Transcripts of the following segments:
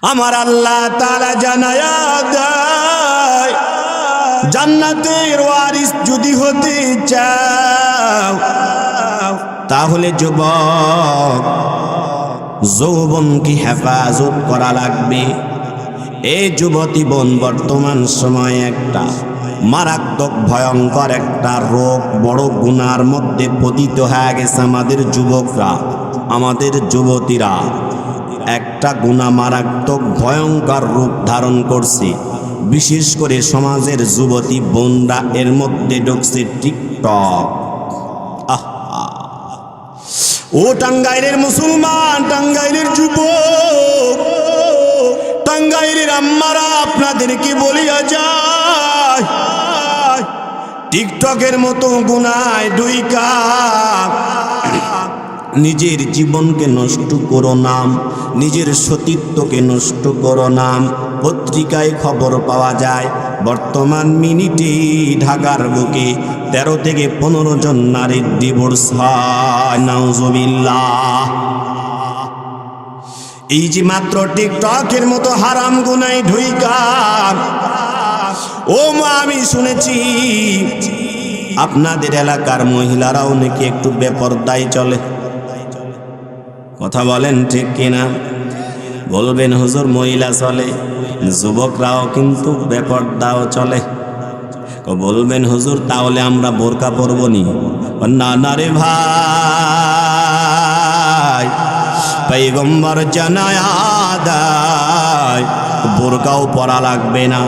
আমার আল্লাহ তাআলা জানায়া দেয়, জান্নাতের ওয়ারিস যদি হতে চাও তাহলে যুবক যৌবনকে হেফাজত করা লাগবে। এই যুবতী বোন, বর্তমান সময়ে একটা মারাত্মক ভয়ঙ্কর একটা রোগ, বড় গুনার মধ্যে পতিত হয়ে গেছে আমাদের যুবকরা, আমাদের যুবতীরা। একটা গুনাহ মারাত্মক ভয়ঙ্কর রূপ ধারণ করছে। বিশেষ করে সমাজের যুবতী বোনরা এর মধ্যে ঢুকছে টিকটক। ও টাঙ্গাইলের মুসলমান, টাঙ্গাইলের যুবক, টাঙ্গাইলের আম্মারা, আপনাদেরকে বলিয়া যায়, টিকটকের মতো গুনায় ঢুইকা নিজের জীবনকে নষ্ট করো না, নিজের সতীত্বকে নষ্ট করো না। পত্রিকায় খবর পাওয়া যায় বর্তমান মিনিটে ঢাকার বুকে 13 থেকে 15 জন নারীর ডিভোর্স হয়। নাউজুবিল্লাহ। এই যে মাত্র টিকটকের মতো হারাম গুনায় ঢুইকা, ও মা, আমি শুনেছি আপনাদের এলাকার মহিলারাও নাকি একটু বেপরদায় চলে। কথা বলেন ঠিক কিনা? বলবেন হুজুর মহিলা চলে, যুবকরাও কিন্তু বেপরদাও চলে। বলবেন হুজুর তাহলে আমরা বোরকা পরব নি? না না রে ভাই, পয়গম্বর জানায়া দেয় বোরকাও পরা লাগবে না,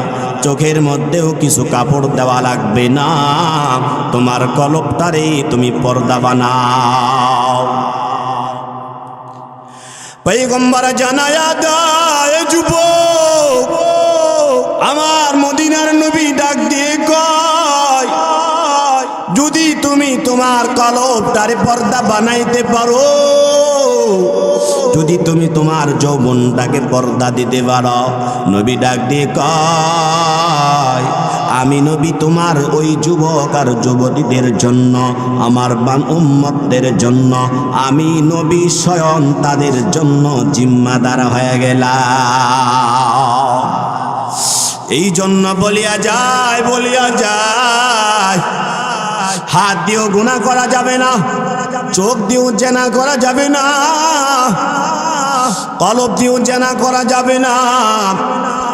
চোখের মধ্যেও কিছু কাপড় দেওয়া লাগবে না, তোমার কলবটারে তুমি পর্দা বানাও। পয়গম্বর জানায়া দেয় যুবক, আমার মদিনার নবী ডাক দিয়ে কয়, যদি তুমি তোমার কলবটারে পর্দা বানাইতে পারো, যদি তুমি তোমার যৌবনটাকে পর্দা দিতে পারো, নবী ডাক দিয়ে কয়, আমি নবী তোমার ওই যুবক আর যুবতীদের জন্য, আমার উম্মতদের জন্য, আমি নবী স্বয়ং তাদের জন্য জিম্মাদার হয়ে গেলাম। এই জন্য বলিয়া যায়, বলিয়া যায়, হাত দিয়েও গুনাহ করা যাবে না, চোখ দিয়েও জেনা করা যাবে না, কলব দিয়েও জেনা করা যাবে না,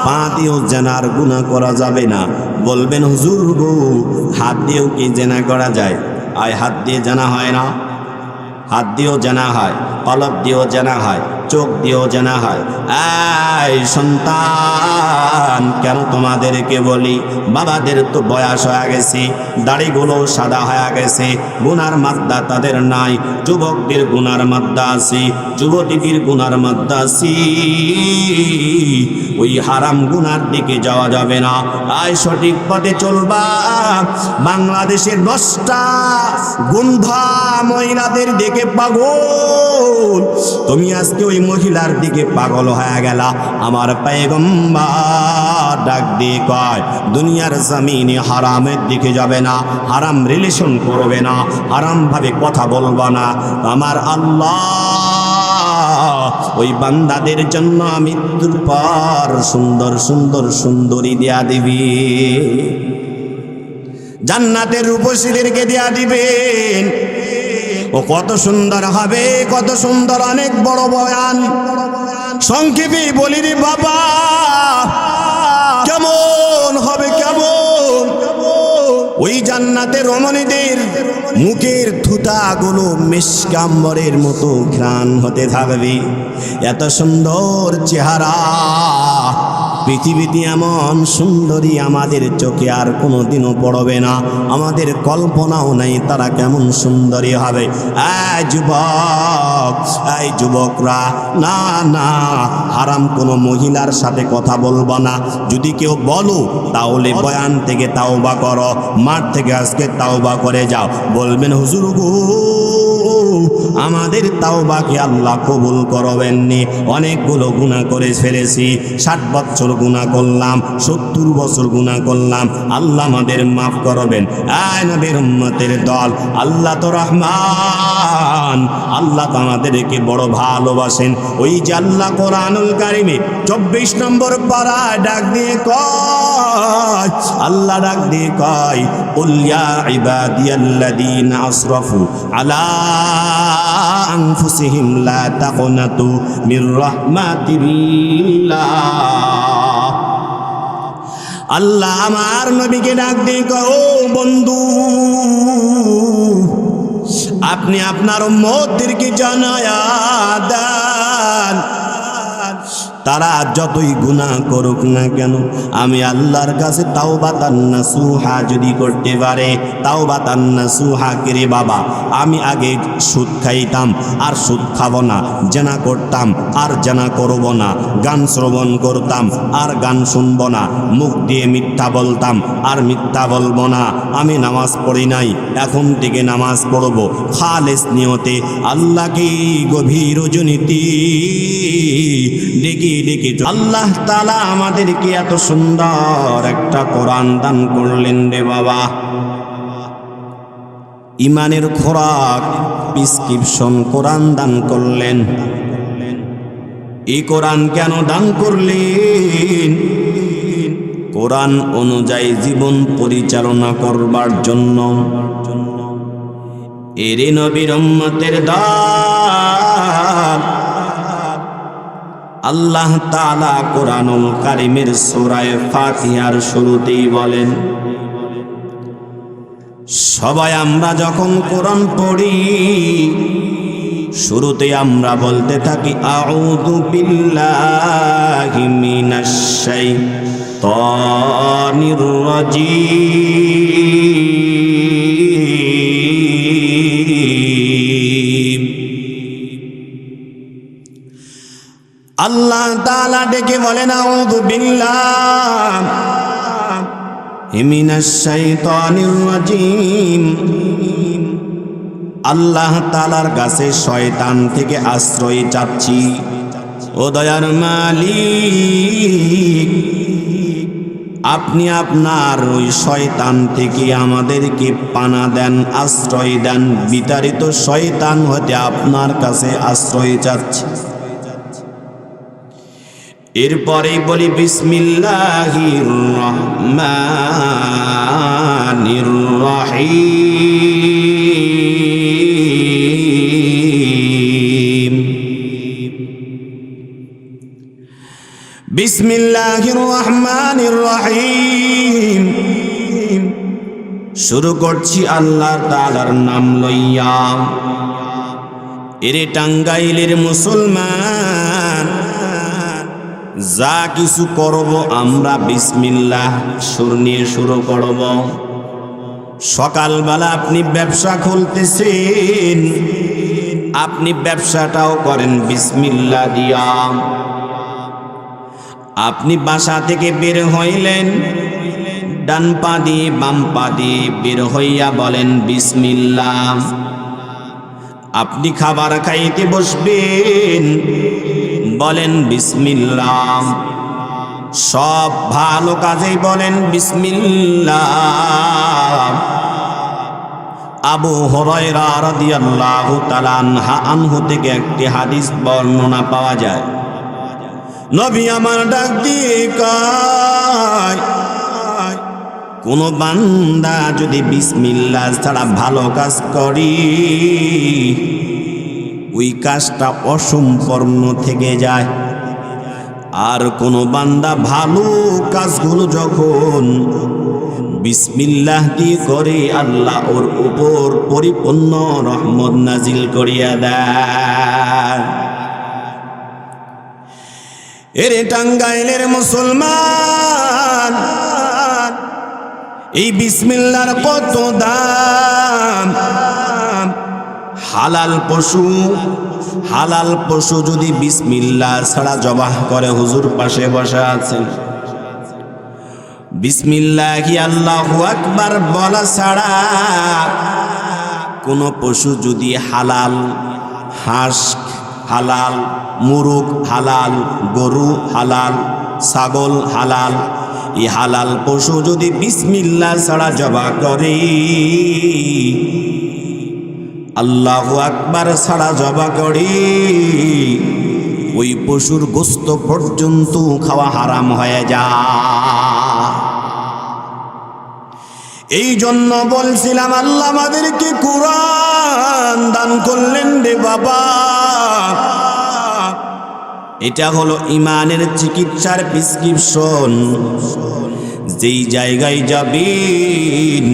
পা দিয়েও জেনার গুনাহ করা যাবে না। বলবেন হুজুর গো, হাত দিয়েও কি জেনা করা যায়? আর হাত দিয়ে জেনা হয় না? হাত দিয়েও জেনা হয়, কলব দিয়েও জেনা হয়, চোখ দিয়েও জেনা হয়। এই সন্তান, কেন তোমাদেরকে বলি, বাবাদের তো বয়স হয়ে গেছে, দাড়িগুলো সাদা হয়ে গেছে, গুনার মাদ্দা তাদের নাই। যুবকদের গুনার মাদ্দা আছে, যুবতীদের গুনার মাদ্দা আছে। ওই হারাম গুনার দিকে যাওয়া যাবে না। আয় সঠিক পথে চলবা। বাংলাদেশের 10টা গুন্ধা মহিলাদের দিকে পাগল, তুমি আজকে ওই মহিলার দিকে পাগল হয়ে গেলা। আমার পয়গম্বর ডাক দিয়ে কয়, দুনিয়ার জমিনে হারামের দিকে যাবে না, হারাম রিলেশন করবে না, হারাম ভাবে কথা বলবা না। আমার আল্লাহ ওই বান্দাদের জন্য মৃত্যুর পর সুন্দর সুন্দর সুন্দরী দেয়া দিবি, জান্নাতের রূপসীদেরকে দেয়া দিবেন। ও কত সুন্দর হবে, কত সুন্দর, অনেক বড় বয়ান। সংক্ষেপে বলি রে বাবা, কেমন হবে, কেমন ওই জান্নাতের রমণীদের মুখের থুতাগুলো মিশকাম্বরের মতো ঘ্রাণ হতে থাকবে। এত সুন্দর চেহারা, পৃথিবীতে এমন সুন্দরী আমাদের চোখে আর কোনোদিনও পড়বে না, আমাদের কল্পনাও নাই তারা কেমন সুন্দরী হবে। এই যুবক, এই যুবকরা, না না, হারাম কোনো মহিলার সাথে কথা বলবো না। যদি কেউ বলো তাহলে বয়ান থেকে তাওবা করো, মাঠ থেকে আজকে তাওবা করে যাও। বলবেন হুজুর গো, আমাদের তাওবাকে আল্লাহ কবুল করবেননি। অনেকগুলো গুনাহ করে ফেলেছি, 60 বছর গুনাহ করলাম, 70 বছর গুনাহ করলাম, আল্লাহ আমাদের মাফ করবেন। আয় নবীর উম্মতের দল, আল্লাহ তো রহমান, আল্লাহ তো আমাদেরকে বড় ভালোবাসেন। ওই যে আল্লাহ কোরআনুল কারিমে 24 নম্বর পারায় ডাক দিয়ে কয়, আল্লাহ ডাক দিয়ে কয়, কুল ইয়া ইবাদিয়াল্লাযীনা আসরাফু আলা আনফুসিহিম লা তাকনাতু মির রাহমাতিল্লাহ। আল্লাহ আমার নবীকে ডাক দিয়ে কয়, ও বন্ধু, আপনি আপনার উম্মতদেরকে জানায়া দেন, তারা যতই গুনাহ করুক না কেন, আমি আল্লাহর কাছে তাওবাতান নাসুহা যদি করতে পারে। তাওবাতান নাসুহা করে বাবা, আমি আগে সুদ খাইতাম আর সুদ খাবো না, জেনা করতাম আর জেনা করব না, গান শ্রবণ করতাম আর গান শুনব না, মুখ দিয়ে মিথ্যা বলতাম আর মিথ্যা বলবো না, আমি নামাজ পড়ি নাই, এখন থেকে নামাজ পড়ব খালেস নিয়তে, আল্লাহকে গভীর রজনীতি ডেকে ডেকে। আল্লাহ তাআলা আমাদেরকে এত সুন্দর একটা কোরআন দান করলেন রে বাবা, ইমানের খোরাক প্রেসক্রিপশন কোরআন দান করলেন। এই কোরআন কেন দান করলেন? কোরআন অনুযায়ী জীবন পরিচালনা করবার জন্য। এরে নবীর উম্মতের দল, আল্লাহ তাআলা কোরআনুল কারীমের সূরা ফাতিহার শুরুতেই বলেন, সবাই আমরা যখন কোরআন পড়ি শুরুতে আমরা বলতে থাকি আউযু বিল্লাহি মিনাশ শাইতানির রাজীম। আল্লাহ তাআলা ডেকে বলেন আউযু বিল্লাহি মিনাশ শাইতানির রাজীম। আল্লাহ তাআলার কাছে শয়তান থেকে আশ্রয় চাচ্ছি। ও দয়ার মালিক, আপনি আপনার ওই শয়তান থেকে আমাদেরকে পানা দেন, আশ্রয় দেন। বিতাড়িত শয়তান হতে আপনার কাছে আশ্রয় চাচ্ছি। এরপরেই বলি বিসমিল্লাহির রহমানির রহিম। বিসমিল্লাহির রহমানির রহিম। শুরু করছি আল্লাহ তাআলার নাম লইয়া। এরে টাঙ্গাইলের মুসলমান, যা কিছু করব আমরা বিসমিল্লাহ সুর নিয়ে শুরু করব। সকালবেলা আপনি ব্যবসা খুলতেছেন, আপনি ব্যবসাটাও করেন বিসমিল্লাহ দিয়া। আপনি বাসা থেকে বের হইলেন, ডান পা দিয়ে বাম পা দিয়ে বের হইয়া বলেন বিসমিল্লাহ। আপনি খাবার খাইতে বসবেন, বলেন বিসমিল্লাহ। সব ভালো কাজেই বলেন বিসমিল্লাহ। আবু হুরায়রা রাদিয়াল্লাহু তাআলা আনহু থেকে একটি হাদিস বর্ণনা পাওয়া যায়। নবী আমার ডাক দিয়ে কয়, কোন বান্দা যদি বিসমিল্লাহ ছাড়া ভালো কাজ করি, ওই কাজটা অসম্পূর্ণ থেকে যায়। আর কোন বান্দা ভালো কাজগুলো যখন বিসমিল্লাহ দিয়ে করে, আল্লাহ ওর উপর পরিপূর্ণ রহমত নাজিল করিয়া দেয়। এরে টাঙ্গাইলের মুসলমান, এই বিসমিল্লাহর কত দাম। হালাল পশু যদি বিসমিল্লাহ ছাড়া জবাহ করে, হুজুর পাশে বসে আছেন, বিসমিল্লাহি আল্লাহু আকবার বলা ছাড়া কোনো পশু যদি হালাল, হাঁস হালাল, মুরগ হালাল, গরু হালাল, ছাগল হালাল, এই হালাল পশু যদি বিসমিল্লাহ ছাড়া জবাই করে, আল্লাহু আকবার ছাড়া জবাই করে, ওই পশুর গোশত পর্যন্ত খাওয়া হারাম হয়ে যায়। এই জন্য বলছিলাম আল্লাহ আমাদেরকে কোরআন দান করলেন রে বাবা। এটা হলো ইমানের চিকিৎসার প্রেসক্রিপশন। যেই জায়গায় যাবেন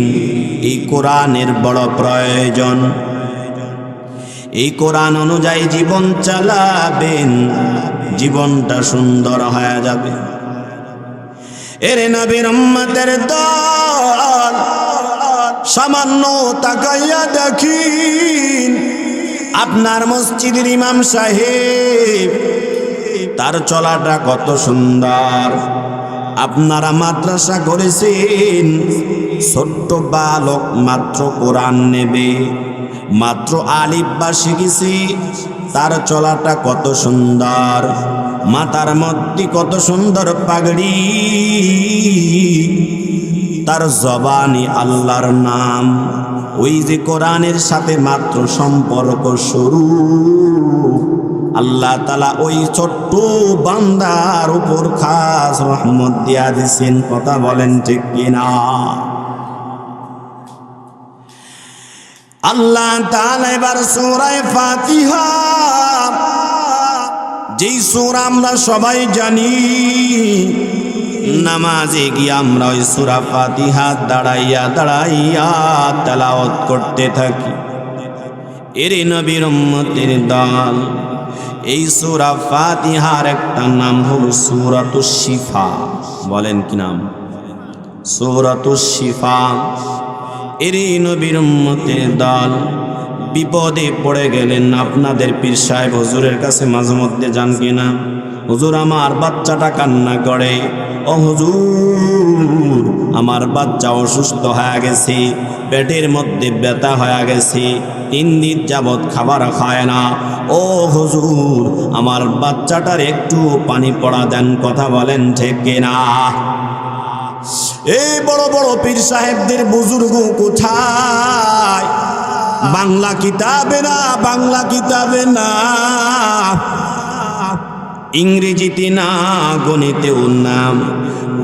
এই কোরআনের বড় প্রয়োজন। এই কোরআন অনুযায়ী জীবন চালাবেন, জীবনটা সুন্দর হয়ে যাবে। এরে নবীর উম্মতের দল, সামান্য তাকাইয়া দেখিন আপনার মসজিদের ইমাম সাহেব, তার চলাটা কত সুন্দর। আপনারা মাদ্রাসা করেছেন, ছোট্ট বালক মাত্র কোরআন নেবে, মাত্র আলিফ বা শিখেছি, তার চলাটা কত সুন্দর। মাথার মধ্যে কত সুন্দর পাগড়ি, তার জবানি আল্লাহর নাম। ওই যে কোরআনের সাথে মাত্র সম্পর্ক শুরু, আল্লাহ তাআলা ওই ছোট্ট বান্দার উপর খাস রহমত দিয়া দিয়েছেন। কথা বলেন ঠিক কিনা? আল্লাহ তাআলা এবার সূরা ফাতিহা, যেই সূরা আমরা সবাই জানি, নামাজে গিয়ে আমরা ওই সূরা ফাতিহা দাঁড়াইয়া দাঁড়াইয়া তেলাওয়াত করতে থাকি। এর নবীর উম্মতের দল, এই সূরা ফাতিহার একটা নাম হলো সূরাতুশ শিফা। বলেন কি নাম? সূরাতুশ শিফা। এর নবীর উম্মতের দল, বিপদে পড়ে গেলেন আপনাদের পীর সাহেব হুজুরের কাছে মাঝে মধ্যে যান কিনা? হুজুর আমার বাচ্চাটা কান্না করে, ও হুজুর আমার বাচ্চা অসুস্থ হয়ে গেছে, পেটের মধ্যে ব্যথা হয়ে গেছে, 3 দিন যাবৎ খাবার খায় না। ও হুজুর আমার বাচ্চাটার একটু পানি পড়া দেন। কথা বলেন ঠিক কিনা? এই বড় বড় পীর সাহেবদের বুজুর্গ কোথায়? বাংলা কিতাবে না, বাংলা কিতাবে না, ইংরেজিতে না, গণিতেও নাম।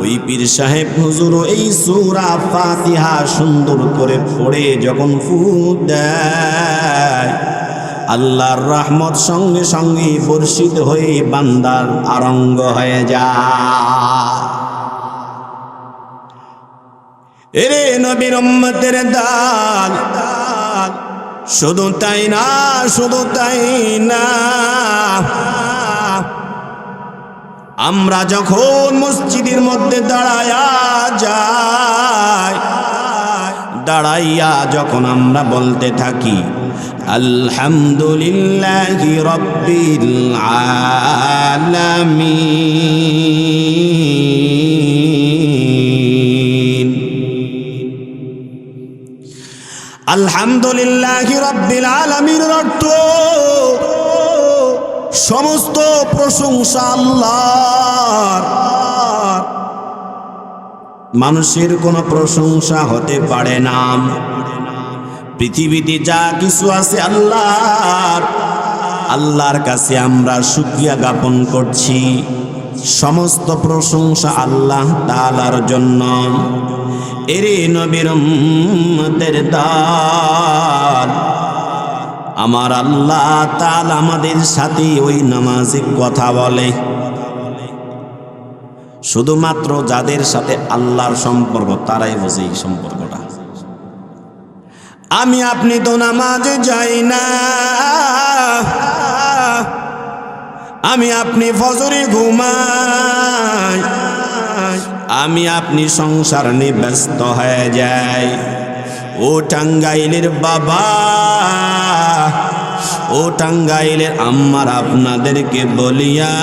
ওই পীর সাহেব হুজুর এই সূরা ফাতিহা সুন্দর করে পড়ে যখন ফুঁক দেয়, আল্লাহর রহমত সঙ্গে সঙ্গে বর্ষিত হয়ে বান্দার আরঙ্গ হয়ে যায়। এরে নবীর উম্মতের দল, শুধু তাই না, শুধু তাই না, আমরা যখন মসজিদের মধ্যে দাঁড়াইয়া যাই, দাঁড়াইয়া যখন আমরা বলতে থাকি আলহামদুলিল্লাহি রাব্বিল আলামিন, আলহামদুলিল্লাহি রাব্বিল আলামিনের অর্থ সমস্ত প্রশংসা আল্লাহর। মানুষের কোনো প্রশংসা হতে পারে না। পৃথিবীতে যা কিছু আছে আল্লাহর, আল্লাহর কাছে আমরা শুকরিয়া জ্ঞাপন করছি। সমস্ত প্রশংসা আল্লাহ তাআলার জন্য। এরে নবীর উম্মতের দল, আমার আল্লাহ তাআলা আমাদের সাথে ওই নামাজে কথা বলে। শুধুমাত্র যাদের সাথে আল্লাহর সম্পর্ক তারাই বোঝে এই সম্পর্কটা। আমি আপনি তো নামাজে যাই না, আমি আপনি ফজরে ঘুমাই, আমি আপনি সংসার নিয়ে ব্যস্ত হয়ে যাই। ও টাঙ্গাইলের বাবা, ও টাঙ্গাইলের আম্মার আপনাদেরকে বলিয়া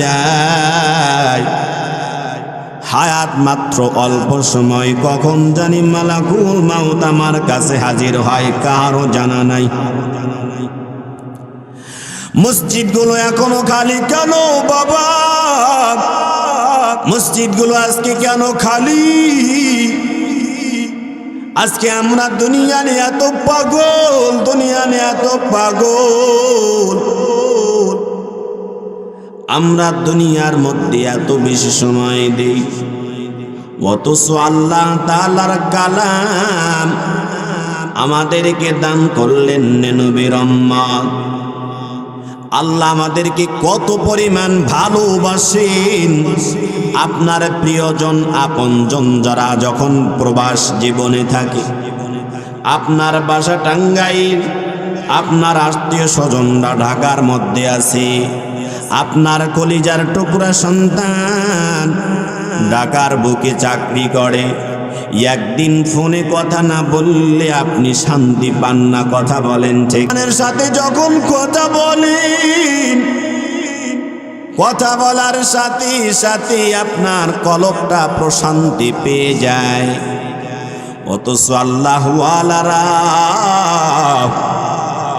যায়, হায়াত মাত্র অল্প সময়, কখন জানি মালাকুল মাউত আমার কাছে হাজির হয় কারো জানা নাই। মসজিদগুলো এখনো খালি কেন বাবা? মসজিদগুলো আজকে কেন খালি? আজকে আমরা দুনিয়া নিয়ে এত পাগল, দুনিয়া নিয়ে এত পাগল, আমরা দুনিয়ার মধ্যে এত বেশি সময় দেই, অথচ আল্লাহ তাআলার কালাম আমাদেরকে দান করলেন নবীর উম্মত। আল্লাহ আমাদেরকে কত পরিমাণ ভালোবাসেন। আপনার প্রিয়জন আপনজন যারা যখন প্রবাস জীবনে থাকে, আপনার বাসা টাঙ্গাইল, আপনার আত্মীয় স্বজনরা ঢাকার মধ্যে আছে, আপনার কলিজার টুকরা সন্তান ঢাকার বুকে চাকরি করে, একদিন ফোনে কথা না বললে আপনি শান্তি পান না। কথা বলেন ঠিক? সাথে যখন কথা বলেন, কথা বলার সাথে সাথে আপনার কলবটা প্রশান্তি পেয়ে যায়, অথচ আল্লাহ ওয়ালারা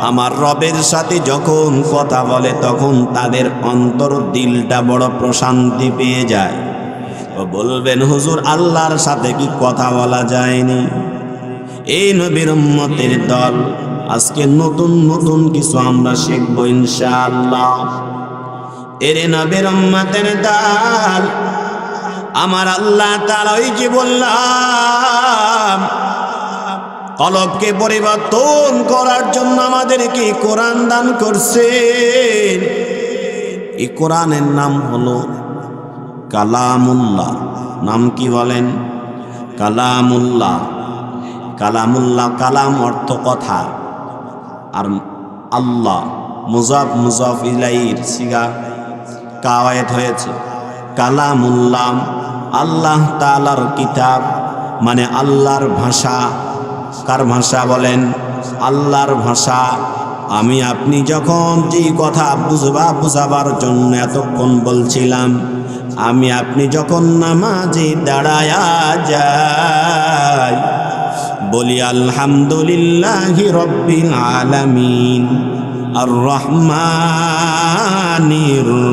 আমার রবের সাথে যখন কথা বলে তখন তাদের অন্তর দিলটা বড় প্রশান্তি পেয়ে যায়। বলবেন হুজুর আল্লাহর সাথে কি কথা বলা যায়নি? এই নবীর উম্মতের দল আজকে নতুন নতুন কিছু আমরা শিখব ইনশাআল্লাহ। এর নবীর উম্মতের দল আমার আল্লাহ তাআলা ওই যে বললাম কলবকে পরিবর্তন করার জন্য আমাদেরকে কোরআন দান করছেন। এই কোরআনের নাম হলো কালামুল্লাহ। নাম কি বলেন? কালামুল্লাহ। কালামুল্লাহ, কালাম অর্থ কথা, আর আল্লাহ মুজাফ মুজাফ ইলাইহির সিগা কাওয়ায়েত হয়েছে। কালামুল্লাহ আল্লাহ তাআলার কিতাব, মানে আল্লাহর ভাষা। কার ভাষা বলেন? আল্লাহর ভাষা। আমি আপনি যখন যেই কথা বুঝাবার জন্য এতক্ষণ বলছিলাম, আমি আপনি যখন নামাজে দাঁড়ায়া যাই বলি আলহামদুলিল্লাহি রাব্বিল আলামিন আর রহমানির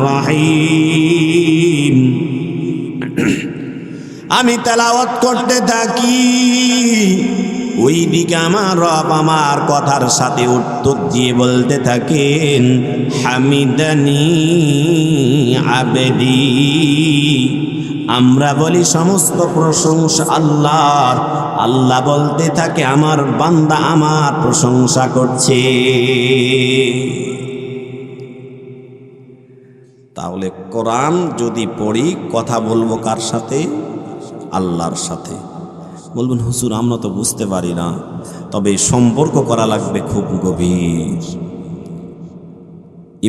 রহিম, আমি তেলাওয়াত করতে থাকি, ওই দিকে আমার রব আমার কথার সাথে উত্তর দিয়ে বলতে থাকেন হামিদানি আবেদি। আমরা বলি সমস্ত প্রশংসা আল্লাহর, আল্লাহ বলতে থাকে আমার বান্দা আমার প্রশংসা করছে। তাহলে কোরআন যদি পড়ি কথা বলবো কার সাথে? আল্লাহর সাথে। বলবেন হুজুর আমরা তো বুঝতে পারি না, তবে সম্পর্ক করা লাগবে খুব গভীর।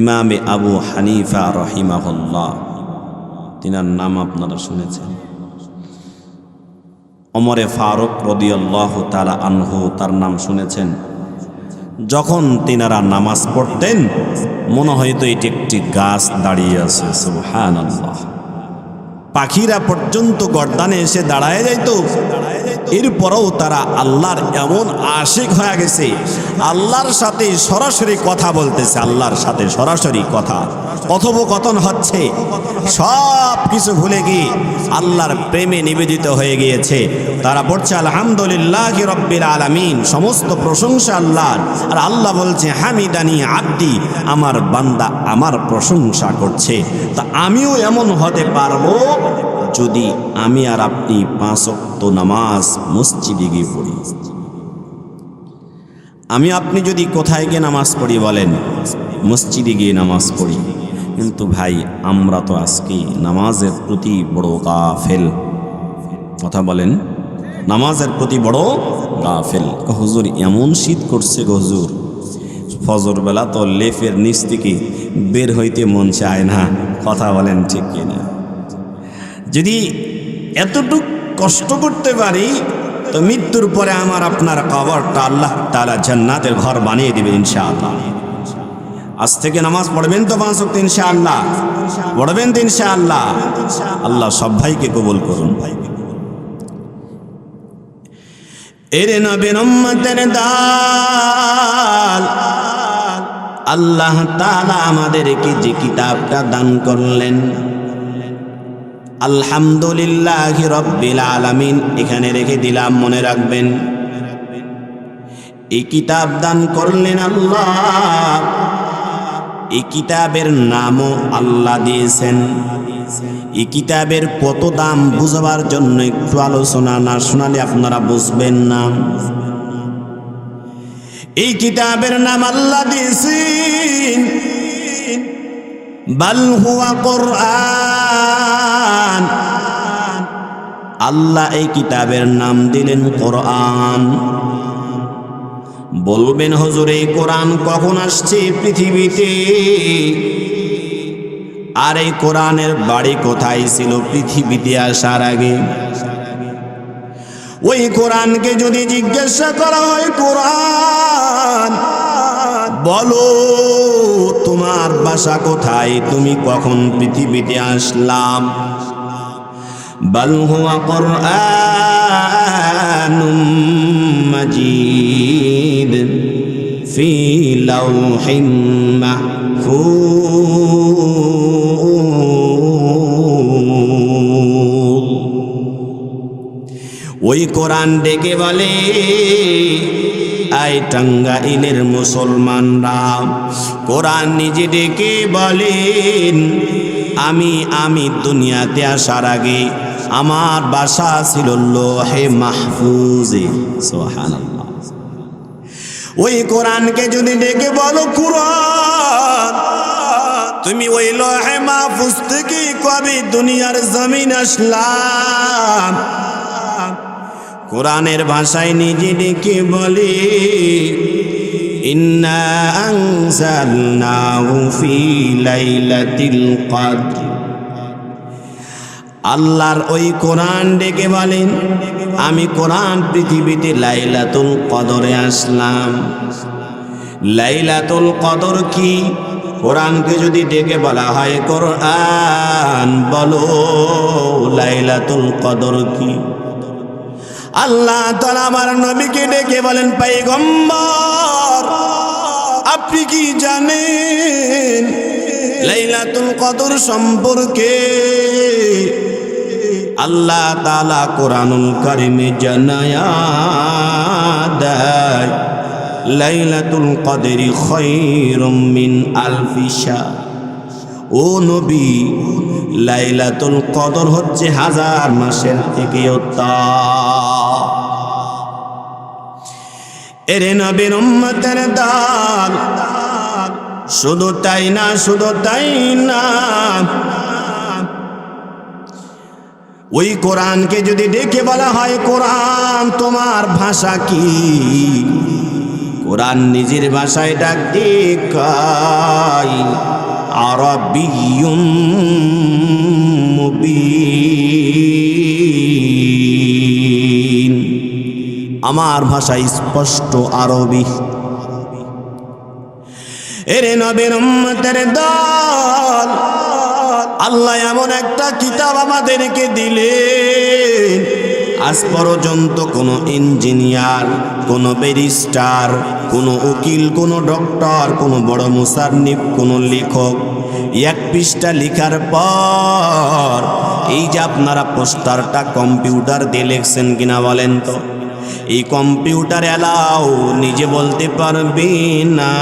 ইমামে আবু হানিফা রহিমাহুল্লাহ, তিনার নাম আপনারা শুনেছেন। ওমরে ফারুক রাদিয়াল্লাহু তাআলা আনহু, তার নাম শুনেছেন। যখন তিনারা নামাজ পড়তেন মনে হয়তো এটি একটি গাছ দাঁড়িয়ে আছে। সুবহানাল্লাহ। পাখিরা পর্যন্ত গর্দানে এসে দাঁড়ায় যাইতো। এরপরেও তারা আল্লাহর এমন আশিক হয়ে গেছে, আল্লাহর সাথে সরাসরি কথা বলতেছে, আল্লাহর সাথে সরাসরি কথা কথোপকথন হচ্ছে, সব কিছু ভুলে গিয়ে আল্লাহর প্রেমে নিবেদিত হয়ে গিয়েছে। তারা পড়ছে আলহামদুলিল্লাহি রাব্বিল আলামিন, সমস্ত প্রশংসা আল্লাহর। আর আল্লাহ বলছে হামিদানি আব্দি, আমার বান্দা আমার প্রশংসা করছে। তা আমিও এমন হতে পারবো যদি আমি আর আপনি 5 ওয়াক্ত নামাজ মসজিদে গিয়ে পড়ি। আমি আপনি যদি কোথায় গিয়ে নামাজ পড়ি বলেন? মসজিদে গিয়ে নামাজ পড়ি। কিন্তু ভাই আমরা তো আজকে নামাজের প্রতি বড় গাফেল। কথা বলেন, নামাজের প্রতি বড় গাফেল। হুজুর এমন শীত করছে গো হুজুর, ফজর বেলা তো লেফের নিচ থেকে বের হইতে মন চায় না। কথা বলেন ঠিক কিনা? যদি এতটুক কষ্ট করতে পারি তো মৃত্যুর পরে আমার আপনার কবরটা আল্লাহ তাআলা জান্নাতের ঘর বানিয়ে দিবে ইনশাআল্লাহ। আজ থেকে নামাজ পড়বেন তো 5 ওয়াক্ত ইনশাআল্লাহ, পড়বেন তো ইনশাআল্লাহ। আল্লাহ সব ভাইকে কবুল করুন। এরে নবীর উম্মতের দল, আল্লাহ তাআলা আমাদেরকে যে কিতাবটা দান করলেন, আলহামদুলিল্লাহি রাব্বিল আলামিন, এখানে রেখে দিলাম, মনে রাখবেন। এই কিতাব দান করলেন আল্লাহ, এই কিতাবের নামও আল্লাহ দিয়েছেন। এই কিতাবের কত দাম বুঝবার জন্য একটু আলোচনা না শোনালে আপনারা বুঝবেন না। এই কিতাবের নাম আল্লাহ দিয়েছেন বাল হুয়া কোরআন। আল্লাহ এই কিতাবের নাম দিলেন কোরআন। বলবেন হুজুর, এই কোরআন কখন আসছে পৃথিবীতে? আর এই কোরআনের বাড়ি কোথায় ছিল পৃথিবীতে আসার আগে? ওই কোরআনকে যদি জিজ্ঞাসা করা হয়, কোরআন বলো তোমার বাসা কোথায়, তুমি কখন পৃথিবীতে আসলাম? বাল হুয়া কোরআনুম মাজিদ ফি লাওহিম মাহফুজ। ওই কোরআন ডেকে বলে, আই টাঙ্গাইলের মুসলমানরা, কোরআন নিজে ডেকে বলেন, আমি দুনিয়াতে আসার আগে আমার বাসা ছিল লোহে মাহফুজে। সুবহানাল্লাহ। ওই কোরআনকে যদি ডেকে বলো, কোরআন তুমি ওই লোহে মাহফুজ থেকে কবে দুনিয়ার জমিন আসলাম? কোরআনের ভাষায় নিজে ডেকে বলে, ইন্না আনজালনাহু ফি লাইলাতিল কদর। আল্লাহর ওই কোরআন ডেকে বলেন, আমি কোরআন পৃথিবীতে লাইলাতুল কদরে আসলাম। লাইলাতুল কদর কি? কোরআনকে যদি ডেকে বলা হয়, কোরআন বলো লাইলাতুল কদর কি? আল্লাহ তাআলা আমার নবীকে ডেকে বলেন, পয়গম্বর আপনি কি জানেন লাইলাতুল কদর সম্পর্কে? আল্লাহ তাআলা কোরআনুল কারীমে জানায়া দেয়, লাইলাতুল কদরি খায়রুম মিন আলফি শাহর। ও নবী, লাইলাতুল কদর হচ্ছে 1000 মাসের থেকে উত্তম। এরে নবীর উম্মতের দল, শুধু তাই না, শুধু তাই না, ওই কোরআনকে যদি ডেকে বলা হয়, কোরআন তোমার ভাষা কি? কোরআন নিজের ভাষায় ডাক দিয়ে কয়, আরবিয়্যুম মুবিন। আমার ভাষা স্পষ্ট আরবি। এরে নবীর উম্মতের দল, আল্লাহ এমন একটা কিতাব আমাদেরকে দিলেন, আজ পর্যন্ত কোনো ইঞ্জিনিয়ার, কোনো ব্যারিস্টার, কোনো উকিল, কোনো ডক্টর, কোনো বড় মুসান্নিফ, কোনো লেখক 1 পৃষ্ঠা লেখার পর, এই যে আপনারা পোস্টারটা কম্পিউটার দিয়ে লিখছেন কিনা বলেন তো? এই কম্পিউটার এলাও নিজে বলতে পারবে না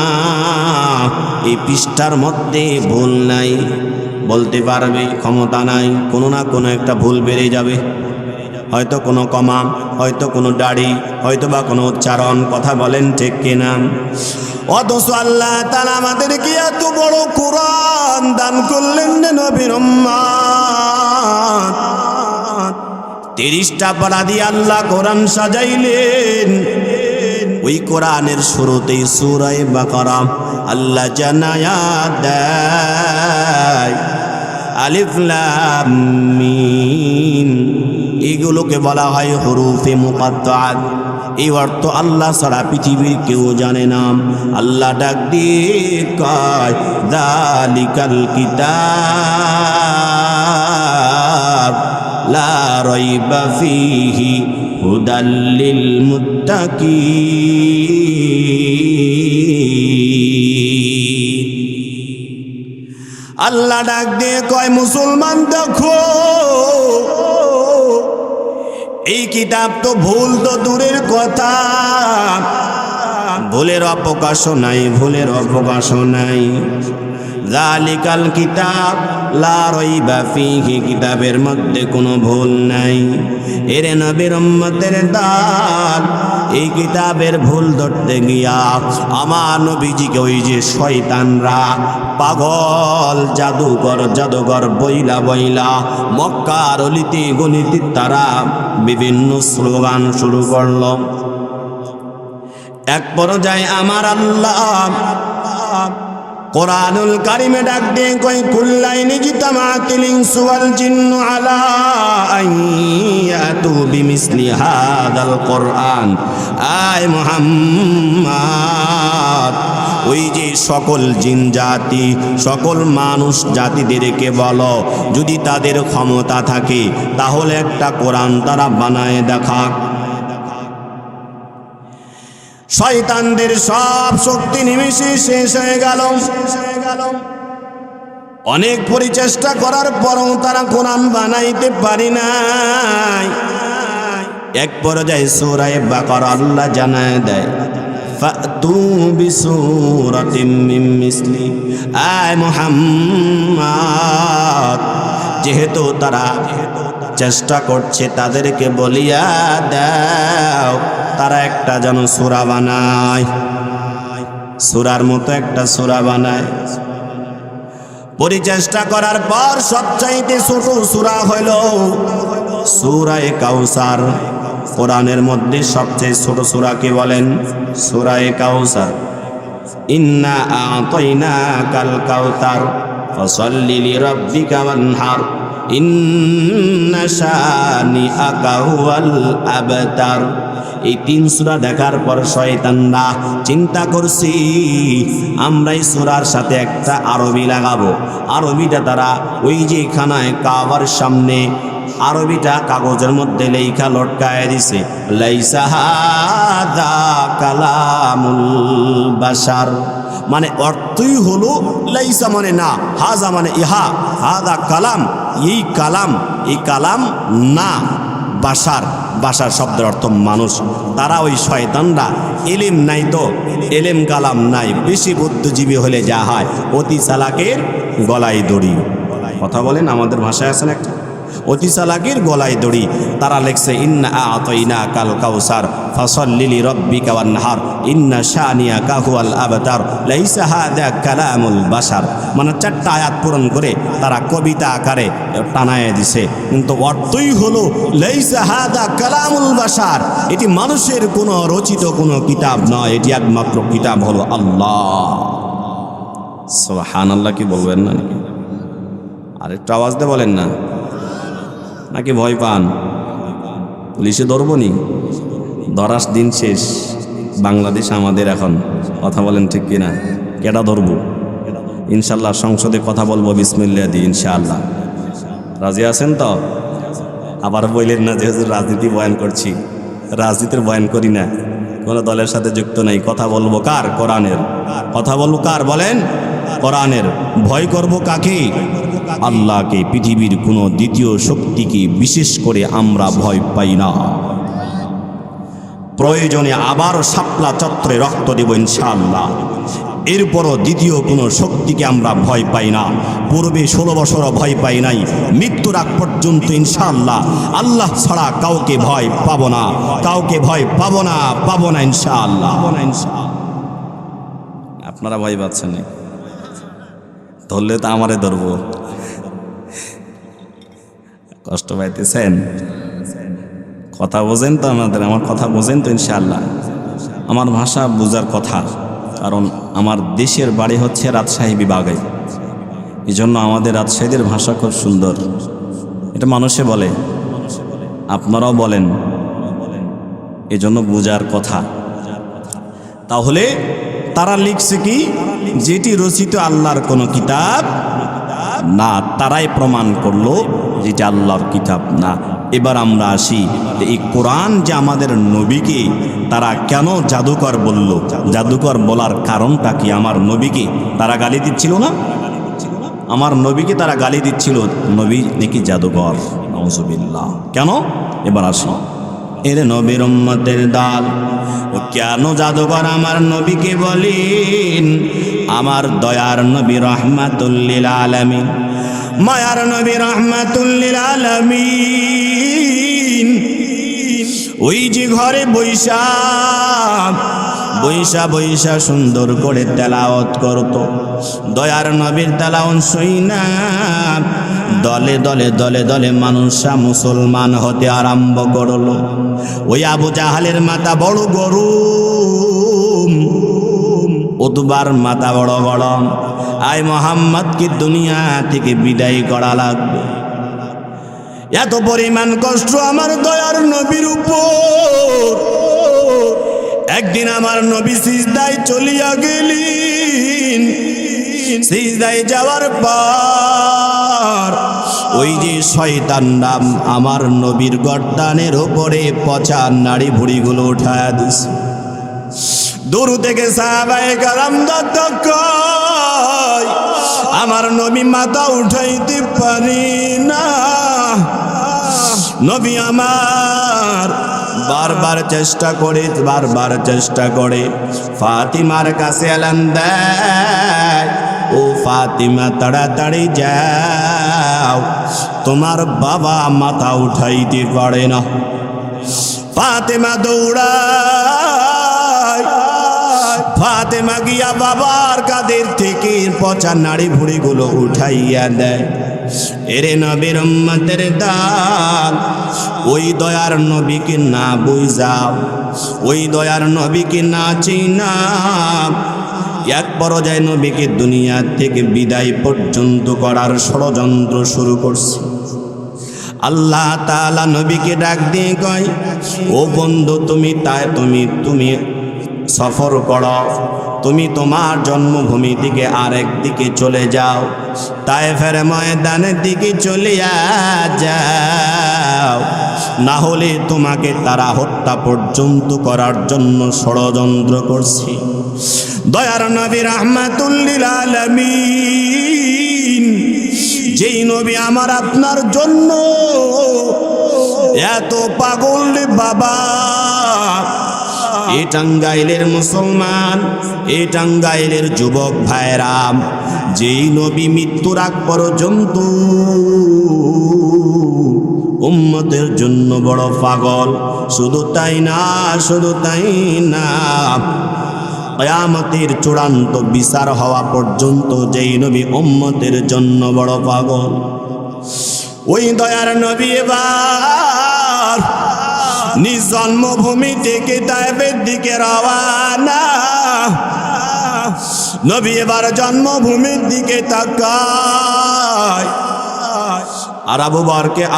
এই পৃষ্ঠার মধ্যে ভুল নাই? বলতে পারবে? ক্ষমতা নাই। কোনো না কোনো একটা ভুল বেড়ে যাবে, হয়তো কোনো কমা, হয়তো কোনো দাড়ি, হয়তো বা কোনো উচ্চারণ। কথা বলেন ঠিক কিনা? অথচ আল্লাহ তাআলা আমাদেরকে এত বড় কোরআন দান করলেন নবীর উম্মত। 30টা পারা দিয়ে আল্লাহ কোরআন সাজাইলেন। ওই কোরআনের শুরুতেই সূরা বাকারা আল্লাহ জানায়া দেয়, আলিফ লাম মিম। এগুলোকে বলা হয় হুরুফে মুকাত্তাআত। এই অর্থ আল্লাহ ছাড়া পৃথিবীর কেউ জানে না। আল্লাহ ডাক দিয়ে কয় যালিকাল কিতাব লা রাইবা ফীহি হুদাল লিল মুত্তাকিন। আল্লাহ ডাক দিয়ে কয় মুসলমান দেখো, এই কিতাব তো ভুল তো দূরের কথা, ভুলের অবকাশ নাই, ভুলের অবকাশ নাই। যালিকাল কিতাব লা রাইবা ফীহি, কিতাবের মধ্যে কোনো ভুল নাই। এরে নবীর উম্মতের দল, এই কিতাবের ভুল ধরতে গিয়া আমার নবীজিকে ওই যে শয়তানরা, পাগল জাদুঘর বইলা বইলা মক্কার অলিতে গলিতে তারা বিভিন্ন স্লোগান শুরু করল। এক পর্যায়ে আমার আল্লাহ কোরআনুল কারিমে ডাক দিয়ে কই কুল্লাইনি জিতামাতিল ইনসু ওয়াল জিন্নু আলা আইয়াতু বিমিসলি হাদাল কোরআন। আয় মুহাম্মদ, ওই যে সকল জিন জাতি, সকল মানুষ জাতিদেরকে বলো, যদি তাদের ক্ষমতা থাকে তাহলে একটা কোরআন তারা বানায় দেখাক। শয়তানদের সব শক্তি নিমেষে শেষ হয়ে গেল। অনেক পরিচেষ্টা করার পরও তারা কোরআন বানাইতে পারি নাই। এক পর্যায়ে সূরা বাকারা আল্লাহ জানায় দেয় ফাতু বিসূরাতিম মিন মিসলি। আয় মুহাম্মদ, যেহেতু তারা চেষ্টা করছে তাদেরকে বলিয়া দাও তারা একটা যেন সূরা বানায়, সূরার মতো একটা সূরা বানায়। পরিচেষ্টা করার পর সবচাইতে ছোট সূরা হইল সূরা কাউসার। কোরআনের মধ্যে সবচেয়ে ছোট সূরাকে বলেন সূরা কাউসার। ইন্না আ'তাইনাকাল কাউসার ফাসাল্লি লিরাব্বিকা ওয়ানহার ইন্না শানিআকা হুয়াল আবতার। এই 3 সূরা দেখার পর শয়তানরা চিন্তা করছি আমরা এই সূরার সাথে একটা আরবি লাগাবো। আরবিটা তারা ওই যে খানায় কাবার সামনে আরবিটা কাগজের মধ্যে লেখা লটকায় দিছে, লাইসা হাযা কালামুল বাশার। মানে অর্থই হলো লাইসা মানে না, হাজা মানে ইহা, হাদা কালাম এই কালাম, এই কালাম না, বাশার, বাশার শব্দের অর্থ মানুষ। তারা ওই শয়তানরা ইলম নাই তো, ইলম কালাম নাই, বেশি বুদ্ধিজীবী হলে যা হয় অতি চালাকের গলায় দড়ি। কথা বলেন, আমাদের ভাষায় আছেন একটা অতি চালাকের গলায় দড়ি। তারা লেখছে ইন্না আ'তাইনাকাল কাউসার ফাসাল্লি লিরাব্বিকা ওয়ানহার ইন্না শানিআকা হুয়াল আবতার লাইসা হাযা কালামুল বাশার। মানে 4টা আয়াত পূরণ করে তারা কবিতা আকারে টানায় দিছে, কিন্তু অর্থই হলো লাইসা হাযা কালামুল বাশার। এটি মানুষের কোনো রচিত কোনো কিতাব নয়, এটি একমাত্র কিতাব হলো আল্লাহ। সুবহানাল্লাহ। কি বলবেন না নাকি? আরেকটু আওয়াজ দিয়ে বলেন না, নাকি ভয় পান? পুলিশে ধরবো নি? ধরার দিন শেষ। বাংলাদেশ আমাদের এখন। কথা বলেন ঠিক কিনা? কেডা ধরবো? ইনশাল্লাহ সংসদে কথা বলবো বিসমিল্লাহ দিয়ে, ইনশাআল্লাহ। রাজি আছেন তো? আবার বললেন না যে রাজনীতি বয়ান করছি। রাজনীতির বয়ান করি না, কোনো দলের সাথে যুক্ত নাই। কথা বলবো কার? কোরআনের। কথা বলবো কার? বলেন কোরআনের। ভয় করব কাকে? আল্লাহকে। পৃথিবীর কোনো দ্বিতীয় শক্তিকে বিশেষ করে আমরা ভয় পাই না। প্রয়োজনে আবারও শাপলা চত্বরে রক্ত দেব ইনশাআল্লাহ। এরপরও দ্বিতীয় কোনো শক্তিকে আমরা ভয় পাই না। পূর্বে 16 বছরও ভয় পাই নাই, মৃত্যুর আগ পর্যন্ত ইনশাআল্লাহ আল্লাহ ছাড়া কাউকে ভয় পাবো না, কাউকে ভয় পাবো না, পাবো না ইনশাআল্লাহ। আপনারা ভয় পাচ্ছেন না? ধরলে তো আমারে ধরবো। কষ্ট পাইতেছেন? কথা বোঝেন তো আমাদের? আমার কথা বোঝেন তো ইনশাআল্লাহ? আমার ভাষা বোঝার কথা, কারণ আমার দেশের বাড়ি হচ্ছে রাজশাহী বিভাগে। এই জন্য আমাদের রাজশাহীদের ভাষা খুব সুন্দর। এটা মানুষে বলে, আপনারাও বলেন, এজন্য বোঝার কথা। তাহলে তারা লিখছে কি, যেটি রচিত আল্লাহর কোনো কিতাব না, তারাই প্রমাণ করলো যেটা আল্লাহর কিতাব না। এবার আমরা আসি, এই কোরআন যে আমাদের নবীকে তারা কেন জাদুকর বলল, জাদুকর বলার কারণটা কি? আমার নবীকে তারা গালি দিচ্ছিল না? আমার নবীকে তারা গালি দিচ্ছিল, নবী নাকি জাদুকর। নাউজুবিল্লাহ। কেন? এবার আসি, এর নবীর উম্মতের দল ও কেন জাদুকর আমার নবীকে বলেন? আমার দয়ার নবী রাহমাতুল লিল আলামিন, মায়ার নবী রাহমাতুল আলামিন ওই যে ঘরে বৈশা সুন্দর করে তেলাওয়াত করত, দয়ার নবীর তেলাওয়াত শুইনা দলে দলে দলে দলে মানুষরা মুসলমান হতে আরম্ভ করল। ওই আবু জাহালের মাথা বড় গরম, উতবার মাথা বড় গরম, আয় মোহাম্মদকে দুনিয়া থেকে বিদায় করা লাগবে। এত পরিমাণ কষ্ট আমার দয়ার নবীর উপর। একদিন আমার নবী সিজদায় চলিয়া গেলেন। সিজদায় যাওয়ার পর ওই যে শয়তানরা আমার নবীর গর্দানের উপরে পচা নাড়ি ভুড়িগুলো উঠায়া দিছে। দূর থেকে সাহাবায়ে কেরাম কয়, আমার নবী মাথা উঠাইতে পারি না। নবী আমার বারবার চেষ্টা করে ফাতিমার কাছে এলান দেয়, ও ফাতিমা তাড়াতাড়ি যাও, তোমার বাবা মাথা উঠাইতে পারে না। ফাতিমা দৌড়ায়, ফাতিমা গিয়া বাবার কাঁধের থেকে পচা নাড়ি ভুড়িগুলো উঠাইয়া দেয়। এরে নবীর উম্মতের দল, ওই দয়ার নবীকে না বুঝাও, ওই দয়ার নবীকে না চিনা, এক পর্যায়ে নবীকে দুনিয়া থেকে বিদায় পর্যন্ত করার ষড়যন্ত্র শুরু করছে। আল্লাহ তাআলা নবীকে ডাক দিয়ে কয়, ও বন্ধু, তুমি সফর করো, তুমি তোমার জন্মভূমি থেকে আরেক দিকে চলে যাও, তায়েফের ময়দানের দিকে চলে যাও, না হলে তোমাকে তারা হত্যা পর্যন্ত করার জন্য ষড়যন্ত্র করছে। দয়ার নবী রাহমাতুল লিল আলামিন, যেই নবী আমার আপনার জন্য এত পাগল রে বাবা, এই টাঙ্গাইলের মুসলমান, এই টাঙ্গাইলের যুবক ভাইরাম, যেই নবী মৃত্যুর আগ পর্যন্ত উম্মতের জন্য বড় পাগল। শুধু তাই না, কিয়ামতের চূড়ান্ত বিচার হওয়া পর্যন্ত যেই নবী উম্মতের জন্য বড় পাগল, ওই দয়ার নবী এবার নিজ জন্মভূমি থেকে তায়েফের দিকে রওয়ানা। নবী এবার জন্মভূমির দিকে তাকায়, আর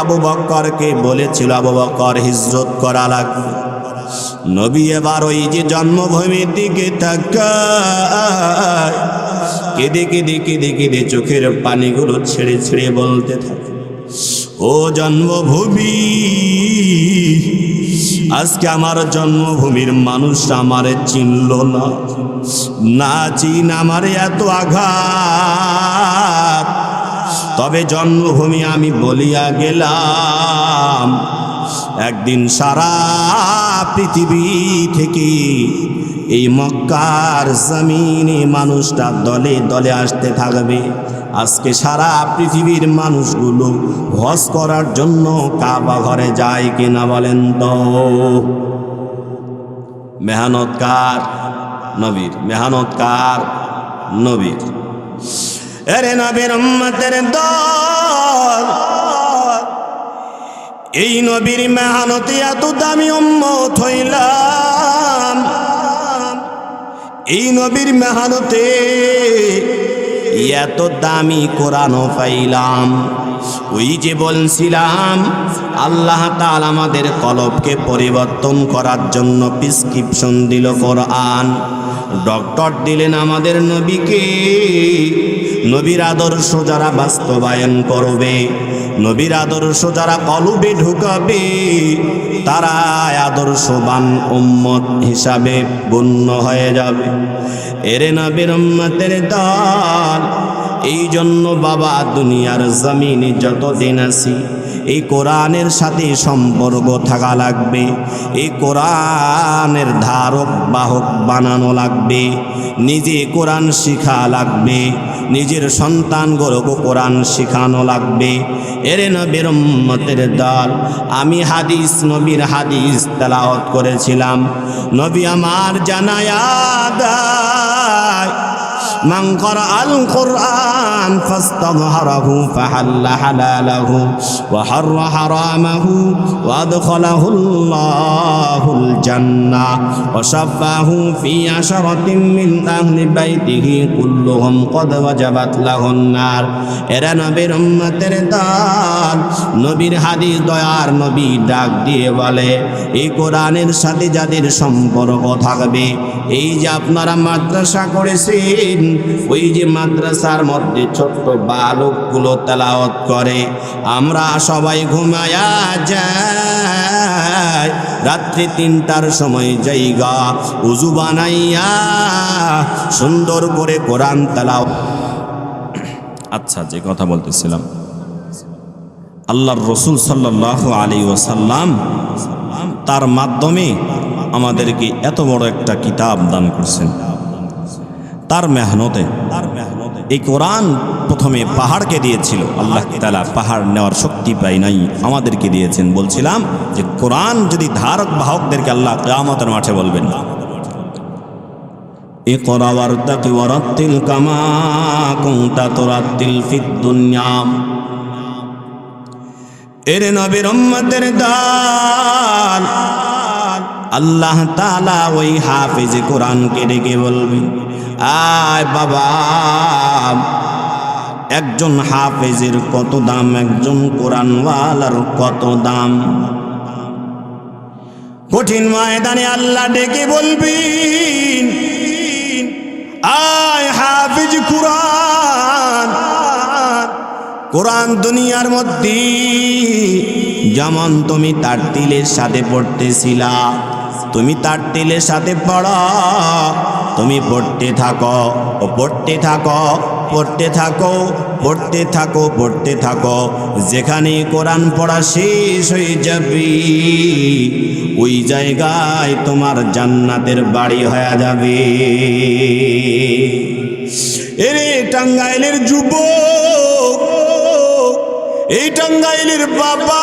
আবু বকরকে বলেছিল, আবু বকর হিজরত করা লাগবে। নবী এবার ওই যে জন্মভূমির দিকে তাকায়, কেঁদে কেঁদে কেঁদে কেঁদে চোখের পানিগুলো ছেড়ে ছেড়ে বলতে থাকে, ও জন্মভূমি, আজকে আমার জন্মভূমির মানুষ আমারে চিনল না চিন আমারে এত আঘাত। তবে জন্মভূমি আমি বলিয়া গেলাম, একদিন সারা পৃথিবী থেকে এই মক্কার জমিনে মানুষটা দলে দলে আসতে থাকবে। আজকে সারা পৃথিবীর মানুষগুলো হজ করার জন্য কাবা ঘরে যায় কিনা বলেন তো? মেহনতকার নবীর, মেহনতকার নবীর। এরে নবীর উম্মতের দল, এই নবীর মেহনতে এত দামি উম্মত হইলাম, এই নবীর মেহনতে এত দামি কোরআনও পাইলাম। ওই যে বলছিলাম আল্লাহ তাআলা আমাদের কলবকে পরিবর্তন করার জন্য প্রেসক্রিপশন দিল কোরআন, ডক্টর দিলেন আমাদের নবীকে। নবীর আদর্শ যারা বাস্তবায়ন করবে, নবীর আদর্শ যারা কলবে ঢুকাবে, তারা আদর্শবান উম্মত হিসাবে গণ্য হয়ে যাবে। এরে নবীর উম্মতের দল, এই জন্য বাবা দুনিয়ার জমিনে যতদিন আছি এই কোরআনের সাথে সম্পর্ক থাকা লাগবে, এই কোরআনের ধারক বাহক বানানো লাগবে, নিজে কোরআন শিখা লাগবে, নিজের সন্তানগুলোকে কোরআন শিখানো লাগবে। এরে নবীর উম্মতের দল, আমি হাদিস নবীর হাদিস তেলাওয়াত করেছিলাম। নবী আমার জানায়া দেয়, মান ক্বারাআল কুরআন ফাস্তাযহারাহু ফাহাল্লা হালালাহু ওয়া হাররা হারামাহু ওয়া আদখালাহুল্লাহুল জান্নাহ ওয়া শাফাহু ফি আশরাতিন মিন আহলি বাইতিহি কুল্লুহুম ক্বাদ ওয়াজাবাত লাহুন নার। এরা নবীর উম্মতের দল, নবীর হাদিস দয়ার নবী ডাক দিয়ে বলে, এই কোরআনের সাথে যাদের সম্পর্ক থাকবে, এই যে আপনারা মাদ্রাসা করেছেন, ওই যে মাদ্রাসার মধ্যে ছোট্ট বালকগুলো তেলাওয়াত করে, আমরা সবাই ঘুমায়া যাই, রাত্রি 3টার সময় যাইগা উজু বানাইয়া সুন্দর করে কোরআন তেলাওয়াত। আচ্ছা, যে কথা বলতেছিলাম, আল্লাহর রসুল সাল্লাল্লাহু আলাইহি ওয়াসাল্লাম তার মাধ্যমে আমাদেরকে এত বড় একটা কিতাব দান করছেন। তার মেহনতে এই কোরআন প্রথমে পাহাড়কে দিয়েছিল, আল্লাহ তাআলা পাহাড় নেওয়ার শক্তি পায় নাই, আমাদেরকে দিয়েছেন। বলছিলাম যে কোরআন যদি ধারক বাহকদেরকে আল্লাহ কিয়ামতের মাঠে বলবেন, ইকরা ওয়ারতাকি ওয়ারাত্তিল কামা কুনতা তুরাত্তিল ফিদ দুনিয়া। এরে নবীর উম্মতের দল, আল্লাহ তাআলা ওই হাফেজ কোরআনকে ডেকে বলবেন, আয় বাবা, একজন হাফেজের কত দাম, একজন কোরআনওয়ালার কত দাম। কঠিন ময়দানে আল্লাহ ডেকে বলবেন, আয় হাফেজ কোরআন। কোরআন দুনিয়ার মধ্যে যেমন তুমি তার তিলের সাথে পড়তেছিলা, তুমি তার তিলের সাথে পড়ো, তুমি পড়তে থাকো, ও পড়তে থাকো, পড়তে থাকো, পড়তে থাকো, পড়তে থাকো, যেখানে কোরআন পড়া শেষ হয়ে যাবে ওই জায়গায় তোমার জান্নাতের বাড়ি হয়ে যাবে। এরে টাঙ্গাইলের যুবক, এই টাঙ্গাইলের বাবা,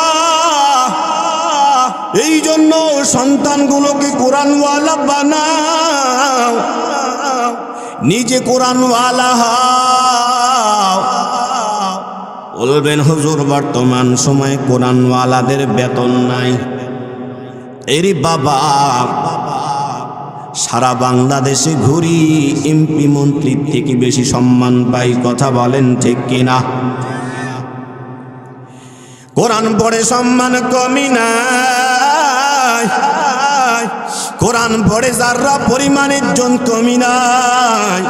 এই জন্য সন্তানগুলোকে কোরআনওয়ালা বানাও, নিজে কোরআনওয়ালা হও। বলবেন হুজুর বর্তমান সময়ে কোরআনওয়ালাদের বেতন নাই। এরি বাবা, সারা বাংলাদেশে ঘুরি, এমপি মন্ত্রীর থেকে বেশি সম্মান পাই, কথা বলেন ঠিক কিনা? কোরআন পড়ে সম্মান কমি নাই, কোরআন পড়ে যারা পরিমাণের জন কমি নাই।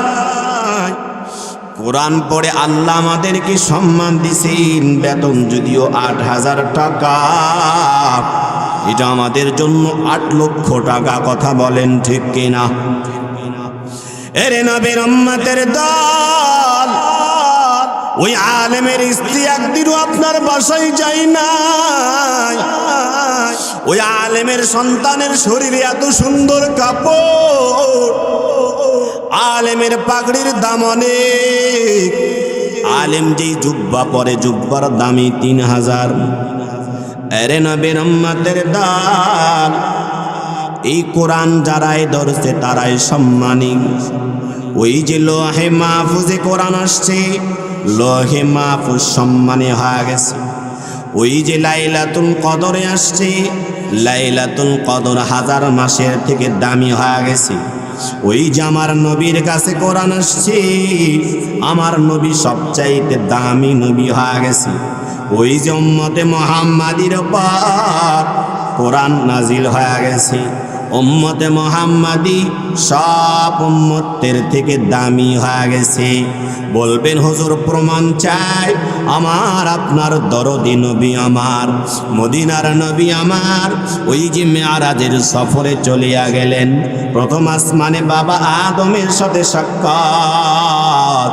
কোরআন পড়ে আল্লাহ আমাদেরকে সম্মান দিছেন, বেতন যদিও 8,000 টাকা, এটা আমাদের জন্য 8 লক্ষ টাকা, কথা বলেন ঠিক কিনা? এরে নবীর উম্মতের দল, ওই আলেমের স্ত্রী একদিনও আপনার বাসায় যায় নাই, ওই আলেমের সন্তানের শরীরে এত সুন্দর কাপড়, আলেমের পাগড়ির দাম অনেক। আলেম যেই জুব্বা পরে, জুব্বার দামি 3,000। এরে নবীর উম্মতের দল, এই কোরআন যারাই ধরছে তারাই সম্মানী। ওই যে লোহে মাহফুজে কোরআন আসছে, লোহে মাহফুজ সম্মানী হয়ে গেছে। ওই যে লাইলাতুল কদরে আসছে, লাইলাতুল কদর 1000 মাসের থেকে দামি হয়ে গেছে। ওই যে আমার নবীর কাছে কোরআন আসছে, আমার নবী সবচাইতে দামি নবী হয়ে গেছে। ওই যে উম্মতে মুহাম্মাদির উপর কোরআন নাজিল হয়ে গেছে। উম্মতে মুহাম্মাদি সব উম্মতের থেকে দামি হয়ে গেছে। বলবেন হুজুর প্রমাণ চাই? আমার আপনার দরদি নবী আমার, মদিনার নবী আমার, ওই যে মেরাজের সফরে চলিয়া গেলেন, প্রথম আসমানে বাবা আদমের সাথে সাক্ষাৎ,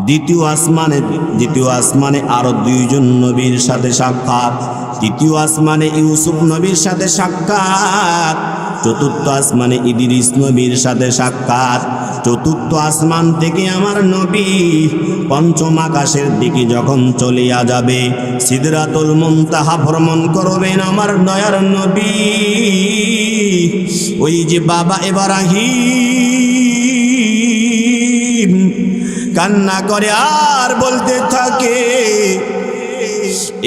দ্বিতীয় আসমানে আরো দুইজন নবীর সাথে সাক্ষাৎ, তৃতীয় আসমানে ইউসুফ নবীর সাথে সাক্ষাৎ, চতুর্থ আসমানে ইদ্রিস নবীর সাথে সাক্ষাৎ, চতুর্থ আসমান থেকে আমার নবী পঞ্চম আকাশের দিকে যখন চলিয়া যাবে, সিদরাতুল মুনতাহা ভ্রমণ করবেন আমার দয়ার নবী। ওই যে বাবা ইব্রাহিম কান্না করে আর বলতে থাকে,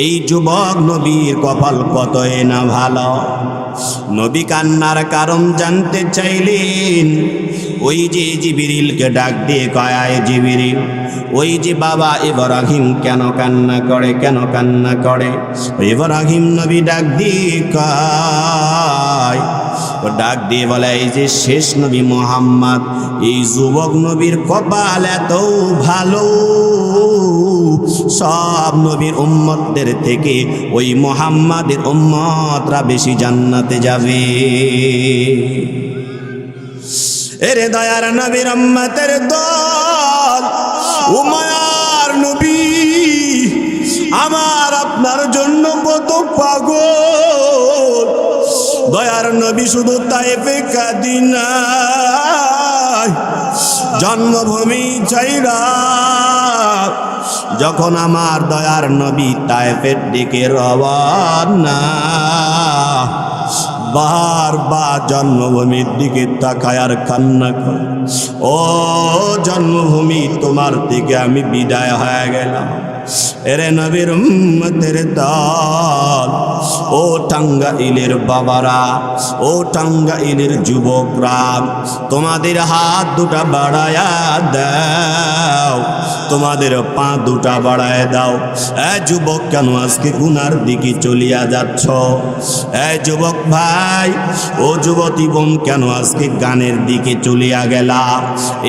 এই যুবক নবীর কপাল কতই না ভালো। নবী কান্নার কারণ জানতে চাইলেন। ওই যে জিবরিলকে ডাক দিয়ে কয়, আয় জিবরিল, ওই যে বাবা ইব্রাহিম কেন কান্না করে, কেন কান্না করে? ইব্রাহিম নবী ডাক দিয়ে কয়, ডাক দিয়ে বলে, এই যে শেষ নবী মুহাম্মদ, এই যুবক নবীর কপাল এত ভালো, সব নবীর উম্মতদের থেকে ওই মুহাম্মাদের উম্মতরা বেশি জান্নাতে যাবে। এরে দয়ার নবীর উম্মতের দল, ও মায়ার নবী আমার আপনার জন্য কত পাগল। দয়ার নবী শুধু তায়েফে কাদিনা জন্মভূমি চাইরা, যখন আমার দয়ার নবী তায়েফের দিকে রওয়ানা, বারবার জন্মভূমির দিকে তাকায় আর কান্না করে, ও জন্মভূমি তোমার থেকে আমি বিদায় হয়ে গেলাম। এরে নবীর উম্মতের দল, ও টাঙ্গাইলের বাবারা, ও টাঙ্গাইলের যুবকরা, তোমাদের হাত দুটা বাড়ায়া দাও, তোমাদের পা দুটা বাড়ায় দাও। এ যুবক, কেন আজকে গুনার দিকে চলিয়া যাচ্ছ? এ যুবক ভাই, ও যুবতী বোন, কেন আজকে গানের দিকে চলিয়া গেলা?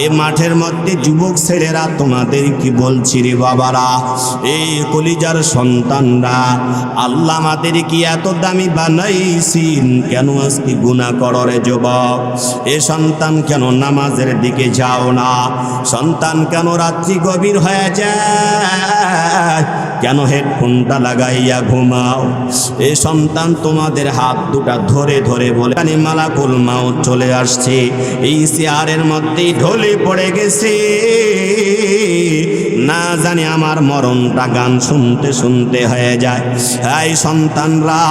এ মাঠের মধ্যে যুবক ছেলেরা তোমাদের কি বলছি রে বাবারা, এই কলিজার সন্তানরা, আল্লাহ আমাদের কি এত দামি বানাইছেন, কেন আজকে গুনাহ করো রে যুবক? এ সন্তান কেন নামাজের দিকে যাও না? সন্তান কেন রাত্রি গভীর হয়ে যায়, কেন হেডফোনটা লাগাইয়া ঘুমাও? এ সন্তান তোমাদের হাত দুটা ধরে ধরে বলে, মালাকুল মাউত চলে আসছে, এই চেয়ারের মধ্যেই ঢলে পড়ে গেছে, না জানি আমার মরণটা গান শুনতে শুনতে হয়ে যায়। এই সন্তানরা,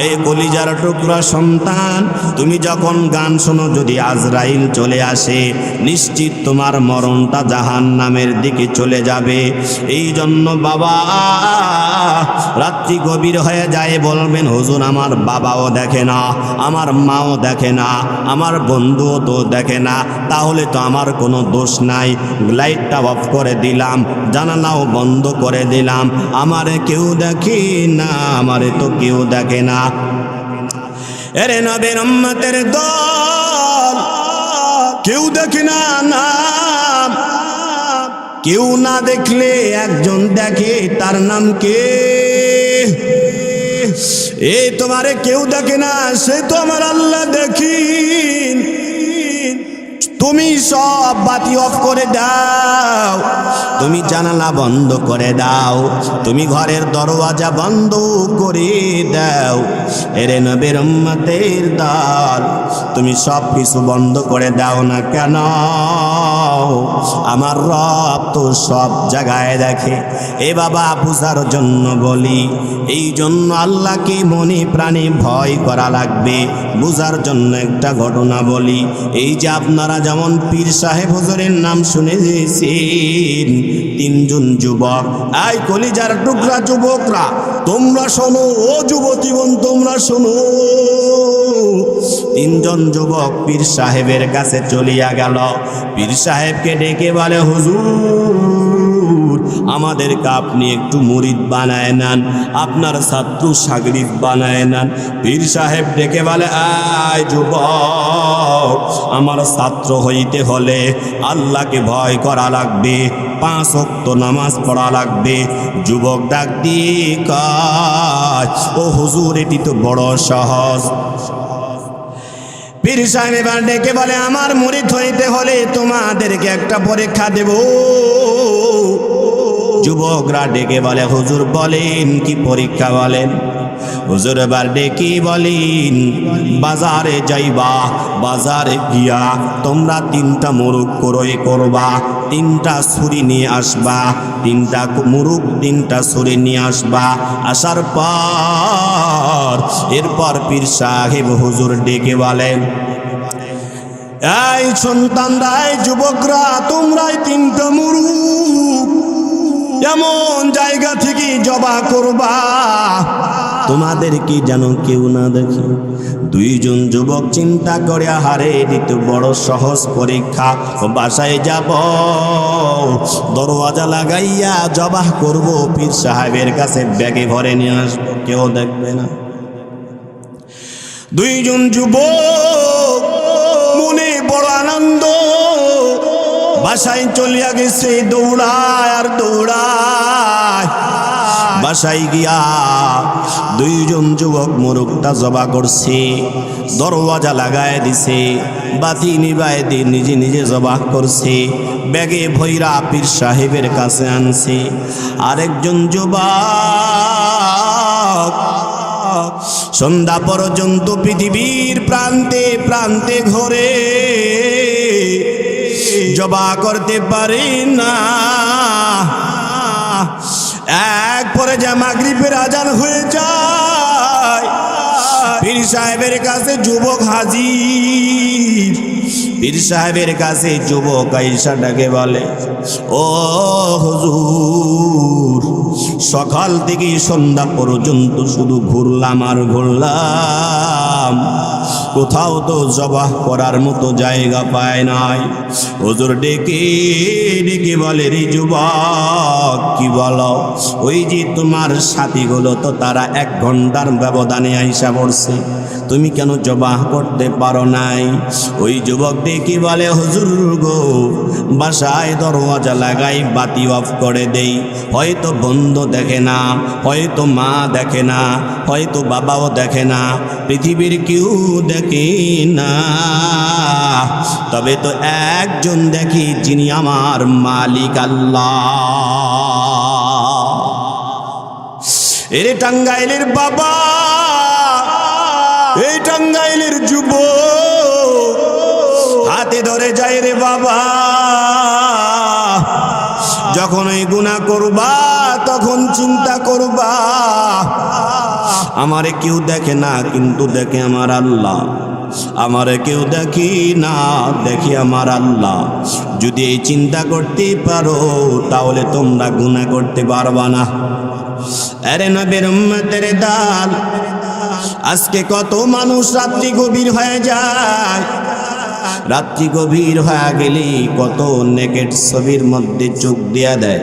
এই কলিজার টুকরা সন্তান, তুমি যখন গান শোনো, যদি আজরাইল চলে আসে, নিশ্চিত তোমার মরণটা জাহান্নামের দিকে চলে যাবে। এই জন্য বাবা, রাত্রি গভীর হয়ে যায়, বলবেন হুজুর আমার বাবাও দেখে না, আমার মাও দেখে না, আমার বন্ধুও তো দেখে না, তাহলে তো আমার কোনো দোষ নাই। লাইটটা অফ করে দিলাম, জানালাও বন্ধ করে দিলাম, আমারে কেউ দেখে না, আমারে তো কেউ দেখে না। এরে নবীর উম্মতের দল, কেউ দেখে না, না কেউ না দেখলে একজন দেখে, তার নাম কে? এই তোমারে কেউ দেখে না, সে তো আমার আল্লাহ দেখিন। তুমি সব বাতি অফ করে দাও, তুমি জানালা বন্ধ করে দাও, তুমি ঘরের দরওয়াজা বন্ধ করে দাও। এরে নবীর উম্মতের দল, তুমি সব কিছু বন্ধ করে দাও না কেন? আমার রব তো সব জায়গায় দেখে। এ বাবা, বুঝার জন্য বলি, এই জন্য আল্লাহকে মনে প্রাণে ভয় করা লাগবে। বুঝার জন্য একটা ঘটনা বলি, এই যে আপনারা যেমন পীর সাহেব হুজুরের নাম শুনেছেন, তিনজন যুবক, এই কলিজার টুকরা যুবকরা তোমরা শোনো, ও যুবতী বোন তোমরা শোনো। তিনজন যুবক পীর সাহেবের কাছে চলিয়া গেল। পীর সাহেবকে ডেকে বলে, হুজুর আমাদেরকে আপনি একটু মুরিদ বানায় নেন, আপনার ছাত্র সাগরিদ বানায় নেন। পীর সাহেব ডেকে বলে, আয় যুবক, আমার ছাত্র হইতে হলে আল্লাহকে ভয় করা লাগবে, 5 ওয়াক্ত নামাজ পড়া লাগবে। যুবক ডাক দিয়ে কয়, ও হুজুর এটি তো বড় সহজ। পীর সাহেব এবার ডেকে বলে, আমার মুরিদ হইতে হলে তোমাদেরকে একটা পরীক্ষা দেব। যুবকরা ডেকে বলে, হুজুর বলেন কি পরীক্ষা বলেন। হুজুর এবার ডেকে বলেন, বাজারে যাইবা, বাজারে গিয়া তোমরা 3টা মোরগ ক্রয় করবা, 3টা ছুরি নিয়ে আসবা, 3টা মোরগ 3টা ছুরি নিয়ে আসবা। আসার পর এরপর পীর সাহেব হুজুর ডেকে বলেন, এই সন্তানরা, এই যুবকরা, তোমরাই 3টা মোরগ এমন জায়গা থেকে জবা করবা তোমাদের কি যেন কেউ না দেখে। 2জন যুবক চিন্তা করে, হারে এটি তো বড় সহজ পরীক্ষা, বাসায় যাব, দরওয়াজা লাগাইয়া জবাহ করব, পীর সাহেবের কাছে ব্যাগে ভরে নিয়ে আসবো, কেউ দেখবে না। 2জন যুবক মনে বড় আনন্দ, বাসায় চলিয়া গেছে, দৌড়ায় আর দৌড়ায়। বাসায় গিয়া 2জন যুবক মোরগটা জবা করছে, দরওয়াজা লাগায় দিছে, বাতি নিবায় দিয়ে নিজে নিজে জবা করছে, ব্যাগে ভৈরা পীর সাহেবের কাছে আনছে। আরেকজন যুবক সন্ধ্যা পর্যন্ত পৃথিবীর প্রান্তে প্রান্তে ঘোরে, জবা করতে পারে না। এক পরে যা মাগরিবের আজান হয়ে যায়, পীর সাহেবের কাছে যুবক হাজির। পীর সাহেবের কাছে যুবক আইসা ডাকে বলে, ও হুজুর, সকাল থেকে সন্ধ্যা পর্যন্ত শুধু ঘুরলাম আর ঘুরলাম, কোথাও তো জবাহ করার মতো জায়গা পায় নাই। হুজুর ডেকে ডেকে বলে, রে যুবক কি বলো, ওই যে তোমার সাথীগুলো তো তারা 1 ঘন্টার ব্যবধানে আইসা পড়ছে, তুমি কেন জবাহ করতে পারো নাই? ওই যুবক ডেকে বলে, হুজুর গো, বাসায় দরওয়াজা লাগাই, বাতি অফ করে দেই, হয়তো বন্ধু দেখে না, হয়তো মা দেখে না, হয়তো বাবাও দেখে না, পৃথিবীর কেউ দেখে না, তবে তো একজন দেখি, যিনি আমার মালিক আল্লাহ। এরে টাঙ্গাইলের বাবা, এই টাঙ্গাইলের যুবক হাতে ধরে যায়, রে বাবা, যখন এই গুনাহ করবা তখন চিন্তা করবা, আমারে কেউ দেখে না কিন্তু দেখে আমার আল্লাহ, আমারে কেউ দেখি না দেখি আমার আল্লাহ। যদি এই চিন্তা করতে পারো তাহলে তোমরা গুনাহ করতে পারবা না। আরে নবীর উম্মতের দল, আজকে কত মানুষ রাত্রি গভীর হয়ে যায়, রাত্রি গভীর হয়ে গেলে কত নেকেট ছবির মধ্যে চোখ দিয়া দেয়,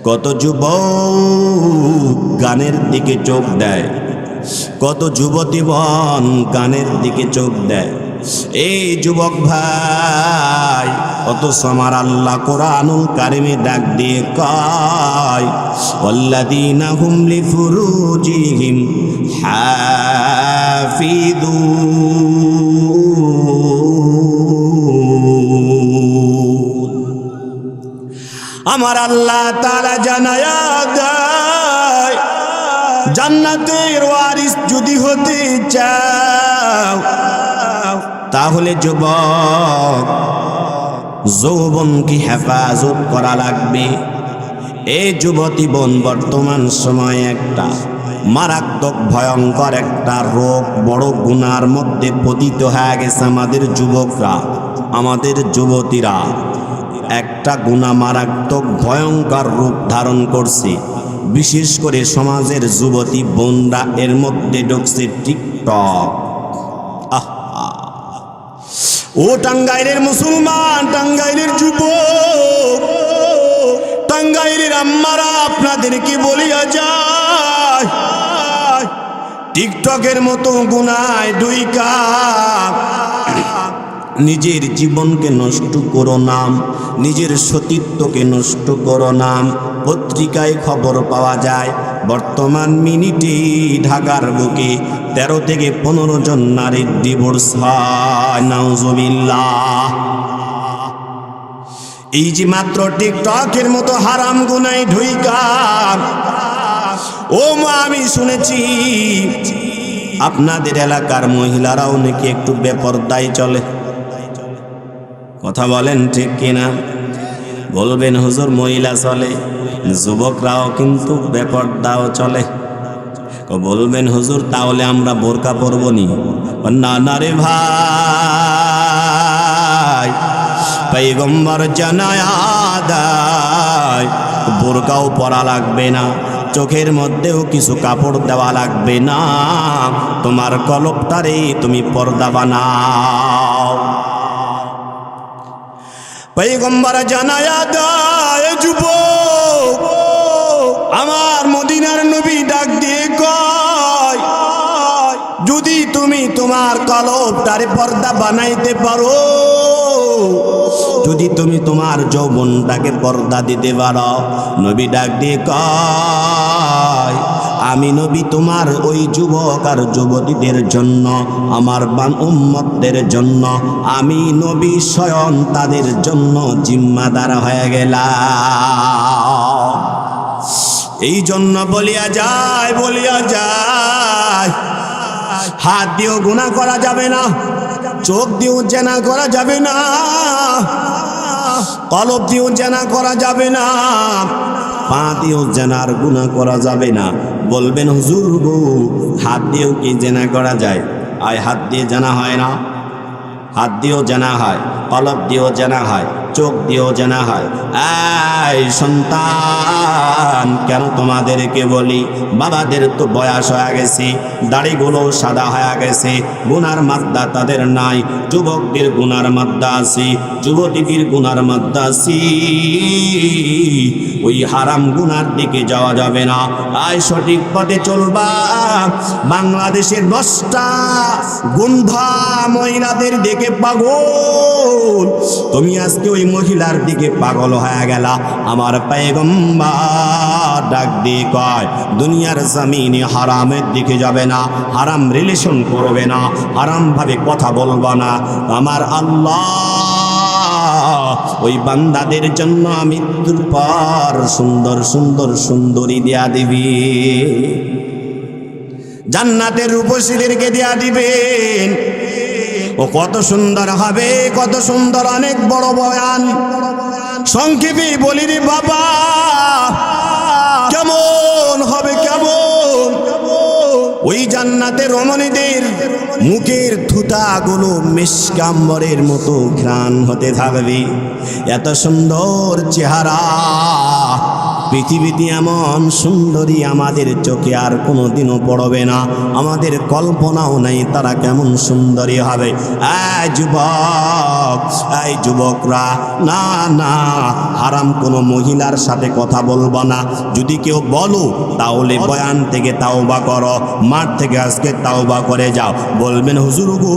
কত যুবক গানের দিকে চোখ দেয়, কত যুবতীবন গানের দিকে চোখ দেয়। এই যুবক ভাই, অথচ আমার আল্লাহ কোরআনুল কারিমে ডাক দিয়ে কয়, ওয়াল্লাযীনা হুম লিফুরুজিহিম হাফিযুন। আমার আল্লাহ তাআলা জানায়া দেয়, জান্নাতের ওয়ারিস যদি হতে চাও তাহলে যুবক যৌবনকে হেফাজত করা লাগবে। এই যুবতী বোন, বর্তমান সময়ে একটা মারাত্মক ভয়ঙ্কর একটা রোগ, বড় গুনার মধ্যে পতিত হয়ে গেছে আমাদের যুবকরা, আমাদের যুবতীরা। একটা গুনাহ মারাত্মক ভয়ঙ্কর রূপ ধারণ করছে। বিশেষ করে সমাজের যুবতী বোনরা এর মধ্যে ঢুকছে টিকটক। ও টাঙ্গাইলের মুসলমান, টাঙ্গাইলের যুবক, টাঙ্গাইলের আম্মারা, আপনাদেরকে বলিয়া যায়, টিকটকের মতো গুনায় ডুইকা নিজের জীবনকে নষ্ট করো না, নিজের সতীত্বকে নষ্ট করো না। পত্রিকায় খবর পাওয়া যায় বর্তমান মিনিটে ঢাকার বুকে 13 থেকে 15 জন নারীর ডিভোর্স হয়। নাউজুবিল্লাহ। এই যে মাত্র টিকটকের মতো হারাম গুনায় ঢুইকা, ও মা, আমি শুনেছি আপনাদের এলাকার মহিলারাও নাকি একটু বেপরদায় চলে। কথা বলেন ঠিক কিনা? বলবেন হুজুর মহিলা চলে, যুবকরাও কিন্তু বেপরদাও চলে। বলবেন হুজুর তাহলে আমরা বোরকা পরবনি? না না রে ভাই, পয়গম্বর জানায়া দেয় বোরকাও পরা লাগবে না, চোখের মধ্যেও কিছু কাপড় দেওয়া লাগবে না, তোমার কলবটারে তুমি পর্দা বানাও। পয়গম্বর জানায়া দেয় যুবক, আমার মদিনার নবী ডাক দিয়ে কয়, যদি তুমি তোমার কলবটারে পর্দা বানাইতে পারো, যদি তুমি তোমার যৌবনটাকে পর্দা দিতে পারো, নবী ডাক দিয়ে কয়, আমি নবী তোমার ওই যুবক আর যুবতীদের জন্য, আমার উম্মতদের জন্য, আমি নবী স্বয়ং তাদের জন্য জিম্মাদার হয়ে গেলাম। এই জন্য বলিয়া যায়, হাত দিয়েও গুনাহ করা যাবে না, চোখ দিয়েও জেনা করা যাবে না, কলব দিয়েও জেনা করা যাবে না, পা দিয়েও জেনার গুনাহ করা যাবে না। বলবেন হুজুর গো, হাত দিয়েও কি জেনা করা যায়? আয় হাত দিয়ে জেনা হয় না? হাত দিয়েও জেনা হয়, কলব দিয়েও জেনা হয়, চোখ দিয়েও জেনা হয়। এই সন্তান, কেন তোমাদেরকে বলি, বাবাদের তো বয়স হয়ে গেছে, দাড়িগুলো সাদা হয়ে গেছে, গুনার মাদ্দা তাদের নাই। যুবকদের গুনার মাদ্দা আছে, যুবতীদের গুনার মাদ্দা আছে। ওই হারাম গুনার দিকে যাওয়া যাবে না। আয় সঠিক পথে চলবা। বাংলাদেশের 10টা গুন্ধা মহিলাদের দিকে পাগল, তুমি আজকে ওই মহিলার দিকে পাগল হয়ে গেলা। আমার পয়গম্বর ডাক দিয়ে কয়, দুনিয়ার জমিনে হারামের দিকে যাবে না, হারাম রিলেশন করবে না, হারাম ভাবে কথা বলবা না। আমার আল্লাহ ওই বান্দাদের জন্য মৃত্যুর পর সুন্দর সুন্দর সুন্দরী দেয়া দিবি, জান্নাতের রূপসীদেরকে দেয়া দিবেন। ও কত সুন্দর হবে, কত সুন্দর, অনেক বড় বয়ান। সংক্ষেপে বলি রে বাবা, কেমন হবে, কেমন ওই জান্নাতের রমণীদের মুখের থুতাগুলো মিশকাম্বরের মতো ঘ্রাণ হতে থাকবে। এত সুন্দর চেহারা, পৃথিবীতে এমন সুন্দরী আমাদের চোখে আর কোনোদিনও পড়বে না, আমাদের কল্পনাও নাই তারা কেমন সুন্দরী হবে। এই যুবক, এই যুবকরা, না না, হারাম কোনো মহিলার সাথে কথা বলবো না। যদি কেউ বলো তাহলে বয়ান থেকে তাওবা করো, মাঠ থেকে আজকে তাওবা করে যাও। বলবেন হুজুর গো,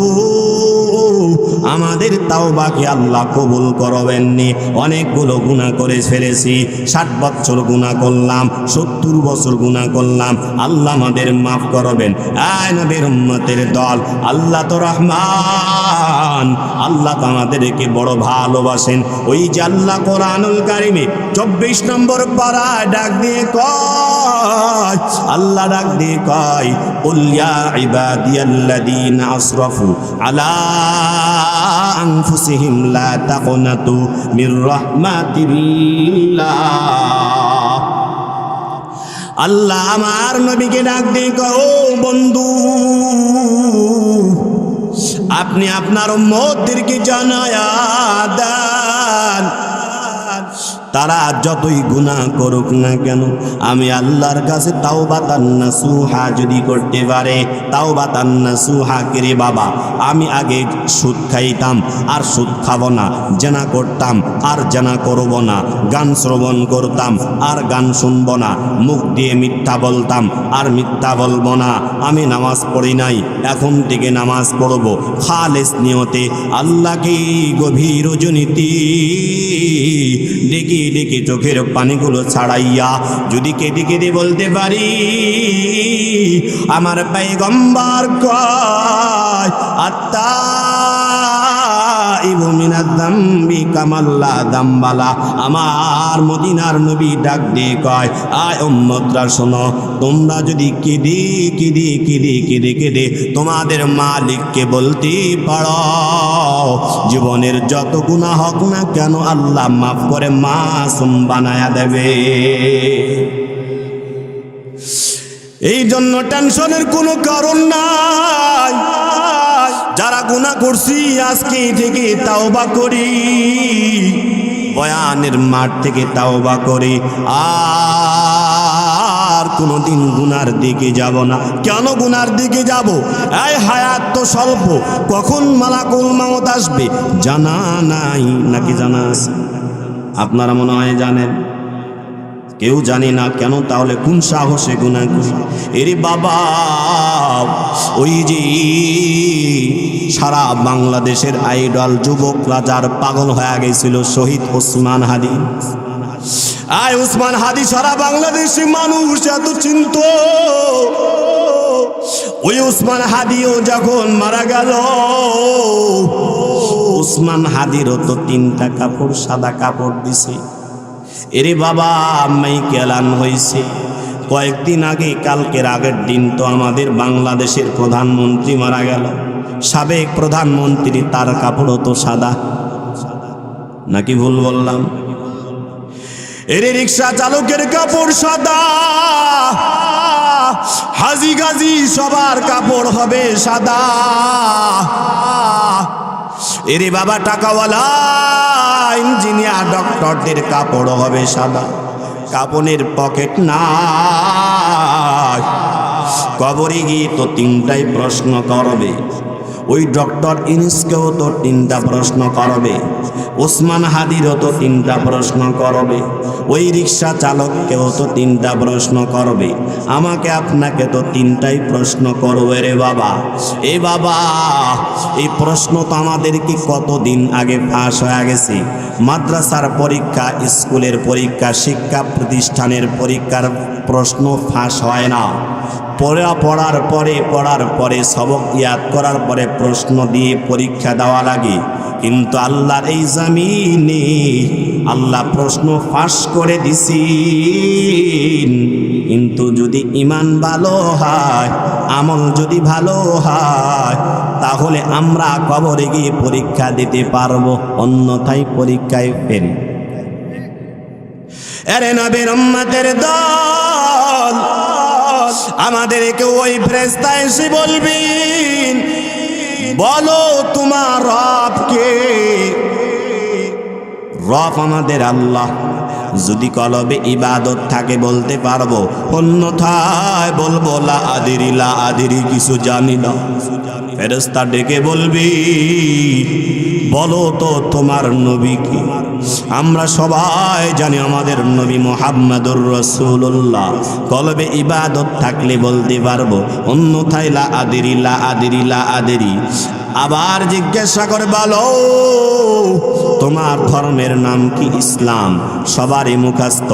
আমাদের তাওবাকে আল্লাহ কবুল করবেননি, অনেকগুলো গুনাহ করে ফেলেছি, 60 বছর গুনাহ করলাম, 70 বছর গুনাহ করলাম, আল্লাহ আমাদের মাফ করবেন। আয় নবীর উম্মতের দল, আল্লাহ তো রহমান, আল্লাহ তো আমাদেরকে বড় ভালোবাসেন। ওই যে আল্লাহ কোরআনুল কারিমে 24 নম্বর পারায় ডাক দিয়ে কয়, আল্লাহ ডাক দিয়ে কয়, কুল ইয়া ইবাদিয়াল্লাযীনা আসরাফু আলা আনফুসিহিম লা তাকনাতু মির রাহমাতিল্লাহ। আল্লাহ আমার নবীকে ডাক দিয়ে কয়, ও বন্ধু, আপনি আপনার উম্মতদেরকে জানায়া দেন, তারা যতই গুনাহ করুক না কেন, আমি আল্লাহর কাছে তাওবাতান নাসুহা যদি করতে পারে, তাওবাতান নাসুহা করে বাবা, আমি আগে সুদ খাইতাম আর সুদ খাবো না, জেনা করতাম আর জেনা করব না, গান শ্রবণ করতাম আর গান শুনব না, মুখ দিয়ে মিথ্যা বলতাম আর মিথ্যা বলবো না, আমি নামাজ পড়ি নাই, এখন থেকে নামাজ পড়ব খালেস নিয়তে, আল্লাহকে গভীর রজনীতি ডেকে ডেকে চোখের পানিগুলো ছাড়াইয়া যদি কেঁদে কেঁদে বলতে পারি, আমার পয়গম্বর কয় আত্তাইবু মিনাজ যামবি কামাল্লা যামবালা, আমার মদিনার নবী ডাক দিয়ে কয়, আয় উম্মতরা শোনো, তোমরা যদি কেঁদে কেঁদে কেঁদে কেঁদে কেঁদে তোমাদের মালিককে বলতে পারো, জীবনের যত গুনাহ হোক না কেন আল্লাহ মাফ করে মাসুম বানায়া দেবে। এই জন্য টেনশনের কোনো কারণ নাই। যারা গুনাহ করছি আজকে থেকে তাওবা করি, বয়ানের মাঠ থেকে তাওবা করি, আর কোনোদিন গুনার দিকে যাব না। কেন গুনার দিকে যাব? এই হায়াত তো স্বল্প, কখন মালাকুল মাউত আসবে জানা নাই, নাকি জানা আছে? আপনারা মনে হয় জানেন, কেউ জানি না কেন, তাহলে কোন সাহসে গুনাহ করি? এরে বাবা, ওই যে সারা বাংলাদেশের আইডল যুবকরা যার পাগল হয়ে গেছিল, শহীদ ওসমান হাদি। আয় ওসমান হাদি সারা বাংলাদেশি মানুষ এত চিন্ত, ওই ওসমান হাদিও যখন মারা গেল, ওসমান হাদিরও তো 3টা কাপড়, সাদা কাপড় দিছে। এরে বাবা, আম্মাই কেলান হয়েছে। কয়েকদিন আগে, কালকের আগের দিন তো আমাদের বাংলাদেশের প্রধানমন্ত্রী মারা গেল, সাবেক প্রধানমন্ত্রী, তার কাপড়ও তো সাদা, নাকি ভুল বললাম? এরে রিক্সা চালকের কাপড় সাদা, হাজি গাজি সবার কাপড় হবে সাদা। এরে বাবা, টাকাওয়ালা ইঞ্জিনিয়ার ডক্টরদের কাপড় হবে সাদা, কাপড়ের পকেট নাই। কবরে গিয়ে তো 3টাই প্রশ্ন করবে, ওই ডক্টর ইউনূসকেও তো 3টা প্রশ্ন করবে, ওসমান হাদিরও তো 3টা প্রশ্ন করবে, ওই রিক্সা চালককেও তো 3টা প্রশ্ন করবে, আমাকে আপনাকে তো 3টাই প্রশ্ন করবে রে বাবা। এ বাবা, এই প্রশ্ন তো আমাদেরকে কতদিন আগে ফাঁস হয়ে গেছে। মাদ্রাসার পরীক্ষা, স্কুলের পরীক্ষা, শিক্ষা প্রতিষ্ঠানের পরীক্ষার প্রশ্ন ফাঁস হয় না। পড়ার পরে সবক ইয়াদ করার পরে প্রশ্ন দিয়ে পরীক্ষা দেওয়া লাগে, কিন্তু আল্লাহর এই জমিনে আল্লাহ প্রশ্ন ফাঁস করে দিছেন। কিন্তু যদি ঈমান ভালো হয়, আমল যদি ভালো হয়, তাহলে আমরা কবরে গিয়ে পরীক্ষা দিতে পারবো, অন্যথায় পরীক্ষায় ফেল। আরে নবীর উম্মতের দল, আমাদেরকে ওই ফেরেশতা এসে বলবেন, বলো তোমার রবকে। রব আমাদের আল্লাহ। যদি কলবে ইবাদত থাকে বলতে পারবো, অন্যথায় বলবো লা আদিরি, কিছু জানি না। ফেরেশতা ডেকে বলবি, বলো তো তোমার নবী কি? আমরা সবাই জানি আমাদের নবী মুহাম্মদুর রাসূলুল্লাহ। কলবে ইবাদত থাকলে বলতে পারবো, অন্যথায় লা আদিরি। আবার জিজ্ঞাসা করে, বলো তোমার ধর্মের নাম কি? ইসলাম। সবারই মুখস্থ।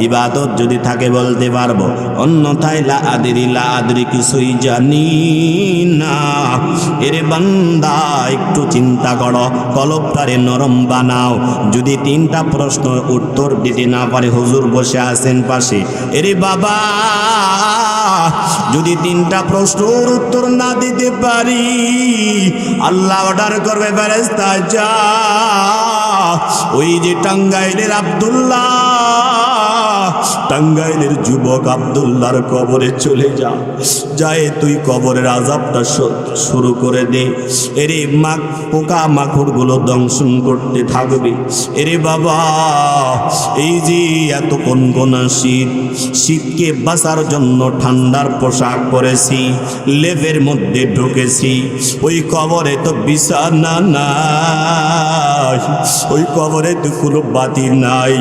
ইবাদত যদি থাকে বলতে পারবো, অন্যথায় লা আদিরি, কিছুই জানি না। এরে বান্দা, একটু চিন্তা করো, কলবটারে নরম বানাও। যদি 3টা প্রশ্ন উত্তর দিতে না পারে, হুজুর বসে আছেন পাশে, এরে বাবা, যদি 3টা প্রশ্নের উত্তর না দিতে পারি, আল্লাহ অর্ডার করবে, ফেরেশতা যা ওই যে টাঙ্গাইলের আব্দুল্লাহ টাঙ্গাইলের যুবক আব্দুল্লাহর কবরে চলে যা, যায় তুই কবরের আযাবটা শুরু করে দে। এরে পোকা মাকড়গুলো দংশন করতে থাকবে। এরে বাবা, এই যে এত কনকনা শীত, শীতকে বাঁচার জন্য ঠান্ডার পোশাক পরেছি, লেপের মধ্যে ঢুকেছি। ওই কবরে তো বিছানা নাই, ওই কবরে তো কোনো বাতি নাই,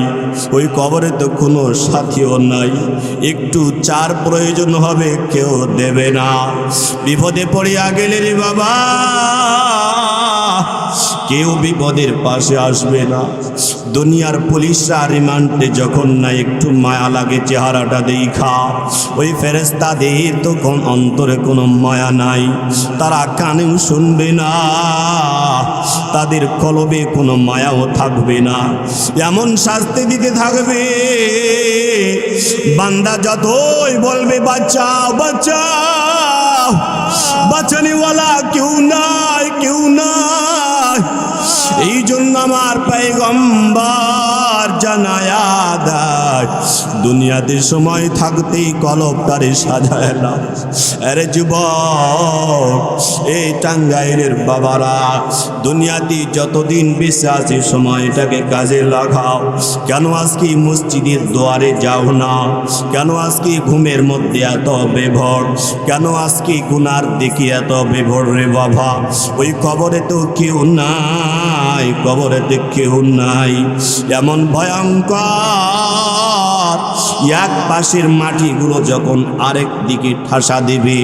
ওই কবরে তো কোনো সাথীও নাই। একটু চার প্রয়োজন হবে, কেউ দেবে না। বিপদে পড়িয়া গেলে রে বাবা, কেউ বিপদের পাশে আসবে না। দুনিয়ার পুলিশরা রিমান্ডে যখন না একটু মায়া লাগে চেহারাটা দেখা, ওই ফেরেশতাদের তো কোন অন্তরে কোনো মায়া নাই, তারা কানেও শুনবে না, তাদের কলবে কোনো মায়াও থাকবে না। এমন শাস্তি দিতে থাকবে, বান্দা যতই বলবে বাঁচাও বাঁচাও, বাঁচানেওয়ালা কেউ নাই, কেউ নাই। এই জন্য আমার পয়গম্বর জানায়া দেয়, দুনিয়াতে সময় থাকতেই কলবটারে সাজায় না। আরে যুবক, এই টাঙ্গাইলের বাবারা, দুনিয়াতে যতদিন বেঁচে আছে সময়টাকে কাজে লাগাও। কেন আজকে মসজিদের দুয়ারে যাও না? কেন আজকে ঘুমের মধ্যে এত বেভর? কেন আজকে গুনার দিকে এত বেভর রে বাবা? ওই কবরে তো কেউ নাই, কবরেতে কেউ নাই। এমন ভয়ঙ্কর, এক পাশের মাটিগুলো যখন আরেক দিকে ঠাসা দেবে,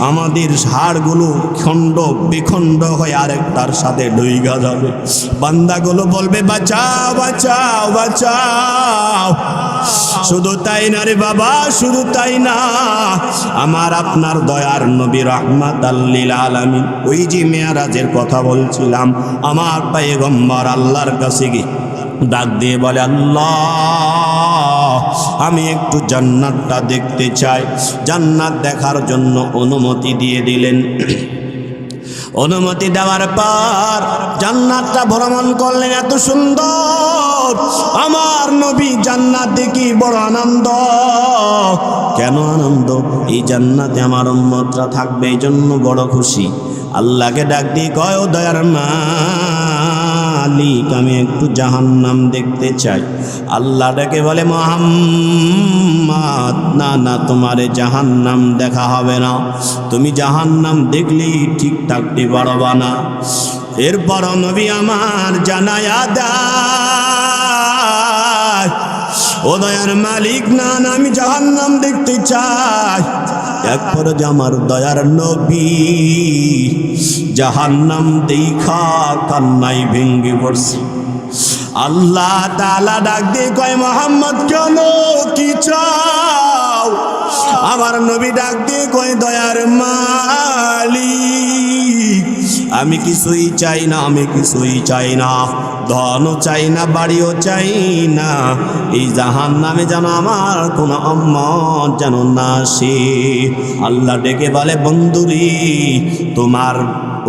আমাদের হাড়গুলো খণ্ড বিখণ্ড হয়ে আরেকটার সাথে ঢুইগা যাবে। বান্দাগুলো বলবে বাঁচাও বাঁচাও বাঁচাও। শুধু তাই না রে বাবা, শুধু তাই না, আমার আপনার দয়ার নবী রাহমাতাল লিল আলামিন, ওই যে মেরাজের কথা বলছিলাম, আমার পয়গম্বর আল্লাহর কাছে গিয়ে ডাক দিয়ে বলে, আল্লাহ, আমি একটু জান্নাতটা দেখতে চাই। জান্নাত দেখার জন্য অনুমতি দিয়ে দিলেন। অনুমতি দেওয়ার পর জান্নাতটা ভ্রমণ করলেন। এত সুন্দর, আমার নবী জান্নাত দেখি বড় আনন্দ। কেন আনন্দ? এই জান্নাতে আমার উম্মতরা থাকবে, এই জন্য বড় খুশি। আল্লাহকে ডাক দিয়ে কয়, ও দয়ার মালিক, আমি একটু জাহান্নাম দেখতে চাই। আল্লাহ ডেকে বলে, মুহাম্মদ, না না, তোমারে জাহান্নাম দেখা হবে না, তুমি জাহান্নাম দেখলেই ঠিক থাকতে পারবা না। এরপর নবী আমার জানায়া দেয়, ও দয়ার মালিক, না না, আমি জাহান্নাম দেখতে চাই। একবার যে আমার দয়ার নবী জাহান্নাম দেখা কান্নায় ভেঙ্গে পড়ছে। আল্লাহ তাআলা ডাক দিয়ে কয়, মুহাম্মদ, কেন, কি চাও? আমার নবী ডাক দিয়ে কয়, দয়ার মালিক, আমি কিছুই চাই না, আমি কিছুই চাই না, ধনও চাই না, বাড়িও চাই না, এই জাহান্নামে যেন আমার কোনো উম্মত যেন না আসে। আল্লাহ ডেকে বলে, বন্ধুরি, তোমার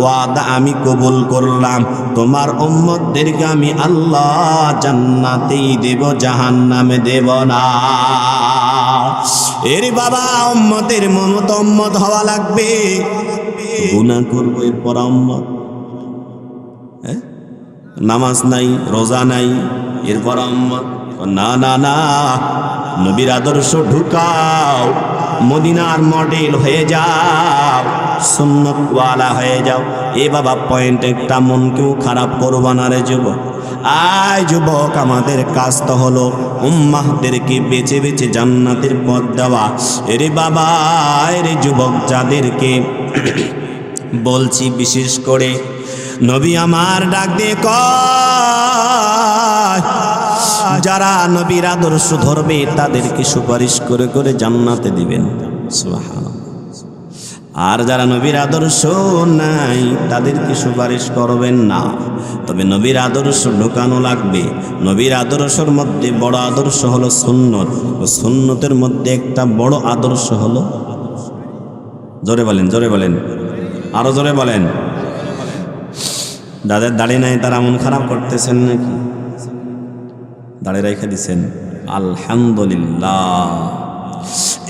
ওয়াদা আমি কবুল করলাম, তোমার উম্মতদেরকে আমি আল্লাহ জান্নাতেই দেব, জাহান্নামে দেব না। এর বাবা, উম্মতের মতো উম্মত হওয়া লাগবে। গুনাহ করবো, এরপর উম্মত, নামাজ নাই, রোজা নাই, এরপর উম্মত? না না না, নবীর আদর্শ ঢুকাও, মদিনার মডেল হয়ে যাও, সুন্নতওয়ালা হয়ে যাও। এ বাবা, পয়েন্ট একটা, মন কেউ খারাপ করবা না রে যুবক। আয় যুবক, আমাদের কাজ তো হলো উম্মাহদেরকে বেছে বেছে জান্নাতের পথ দেওয়া। এরে বাবা, এরে যুবক, যাদেরকে বলছি, বিশেষ করে নবী আমার ডাক দিয়ে কয়, যারা নবীর আদর্শ ধরবে তাদেরকে সুপারিশ করে করে জান্নাতে দিবেন। সুবহানাল্লাহ। আর যারা নবীর আদর্শ নাই তাদেরকে সুপারিশ করবেন না। তবে নবীর আদর্শ ঢোকানো লাগবে। নবীর আদর্শের মধ্যে বড় আদর্শ হলো সুন্নত। সুন্নতের মধ্যে একটা বড় আদর্শ হলো, জোরে বলেন, জোরে বলেন, আরো জোরে বলেন। যাদের দাড়ি নাই তারা মন খারাপ করতেছেন নাকি? দাড়ি রেখে দিচ্ছেন? আলহামদুলিল্লাহ।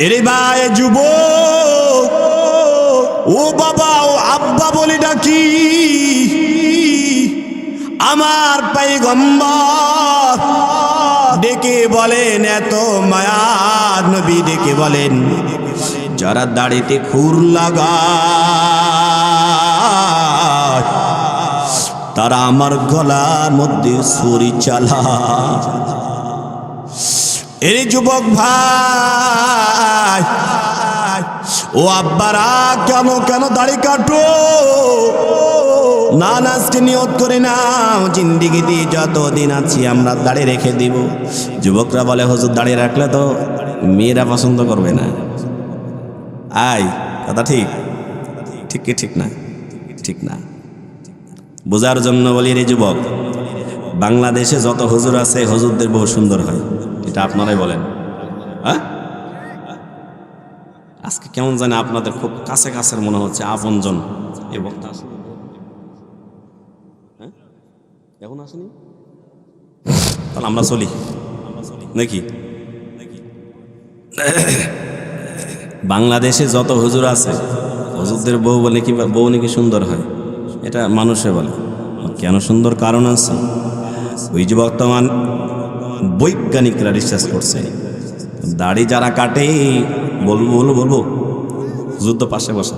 এরে ভাই যুবক, ও বাবা ও আব্বা বলে ডাকি, আমার পয়গম্বর ডেকে বলেন, এত মায়া নবী ডেকে বলেন, যারা দাড়িতে খুর লাগায় তারা আমার গলার মধ্যে ছুরি চালায়। এর যুবক ভাই ও আব্বারা, কেন কেন দাড়ি কাটো? না আজকে নিয়ত করে নাও, জিন্দিগিতে যতদিন আছি আমরা দাড়ি রেখে দিব। যুবকরা বলে, হুজুর দাড়ি রাখলে তো মেয়েরা পছন্দ করবে না। আয় কথা ঠিক, ঠিক কি ঠিক না? ঠিক না। বোঝার জন্য বলি, রে যুবক, বাংলাদেশে যত হুজুর আছে হুজুরদের বহু সুন্দর হয়, এটা আপনারাই বলেন। হ্যাঁ, আজকে কেমন জানে আপনাদের খুব কাছে কাছের মনে হচ্ছে, আপনজন এ বক্তা আছে। হ্যাঁ, এখন আসেনি, তাহলে আমরা চলি নাকি? বাংলাদেশে যত হুজুর আছে হুজুরদের বউ বলে কি, বউ নাকি সুন্দর হয়, এটা মানুষে বলে। কেন সুন্দর? কারণ আছে। ওই যে বর্তমান বৈজ্ঞানিকরা রিসার্চ করছে, দাড়ি যারা কাটে, বলবো বলবো বলবো যুদ্ধ পাশে বসা,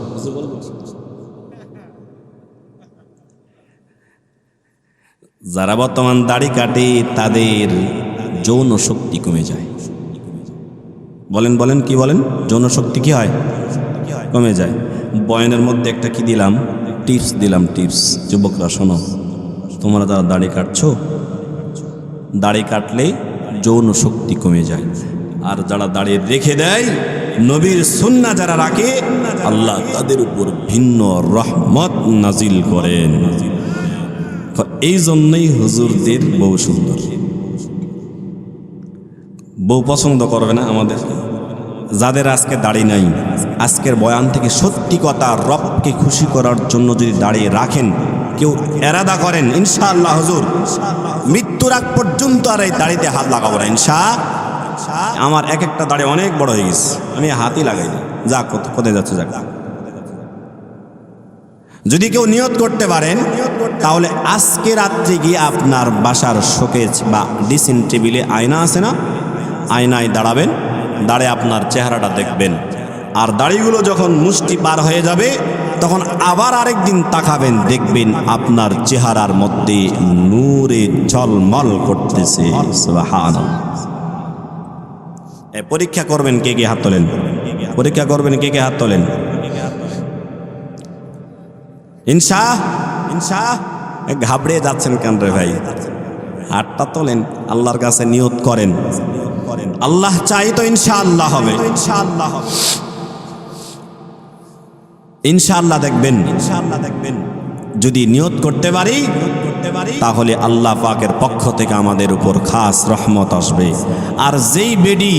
যারা বর্তমান দাড়ি কাটে তাদের যৌন শক্তি কমে যায়। বলেন বলেন কি বলেন? যৌন শক্তি কি হয়? কমে যায়। বয়ানের মধ্যে একটা কি দিলাম, টিপস দিলাম, টিপস। যুবকরা শোনো, তোমরা যারা দাড়ি কাটছো, দাড়ি কাটলে যৌন শক্তি কমে যায়। আর যারা দাড়ি রেখে দেয়, নবীর সুন্নাহ যারা রাখে, আল্লাহ তাদের উপর ভিন্ন রহমত নাজিল করেন। এই জন্যই হুজুরদের বউ সুন্দর। বউ পছন্দ করবে না আমাদের যাদের আজকে দাড়ি নাই। আজকের বয়ান থেকে সত্যি কথা, রবকে খুশি করার জন্য যদি দাঁড়িয়ে রাখেন, কেউ এরাদা করেন, ইনশাআল্লাহ হুজুর মৃত্যুর আগ পর্যন্ত আর এই দাড়িতে হাত লাগাবো না ইনশাআল্লাহ। আমার এক একটা দাড়ি অনেক বড় হয়ে গেছে, আমি হাতই লাগাই না। যাক, কোথায় যাচ্ছে যাক। যদি কেউ নিয়ত করতে পারেন, তাহলে আজকে রাত্রে গিয়ে আপনার বাসার শোকেজ বা ড্রেসিং টেবিলে আয়না আছে না, আয়নায় দাঁড়াবেন, দাঁড়ে আপনার চেহারাটা দেখবেন। আর দাড়িগুলো যখন মুষ্টি পার হয়ে যাবে, তখন আবার আরেকদিন তাকাবেন, দেখবেন আপনার চেহারার মধ্যে নূরে ঝলমল করতেছে। সুবহানাল্লাহ। পরীক্ষা করবেন, কে কে হাত তোলেন? পরীক্ষা করবেন, কে কে হাত তোলেন? ইনশাআল্লাহ। ঘাবড়ে যাচ্ছেন কেন রে ভাই? হাতটা তোলেন, আল্লাহর কাছে নিয়ত করেন। আল্লাহ চাই তো ইনশাআল্লাহ হবে। ইনশাআল্লাহ দেখবেন, যদি নিয়ত করতে পারি তাহলে আল্লাহ পাকের পক্ষ থেকে আমাদের উপর খাস রহমত আসবে। আর যেই বেডি,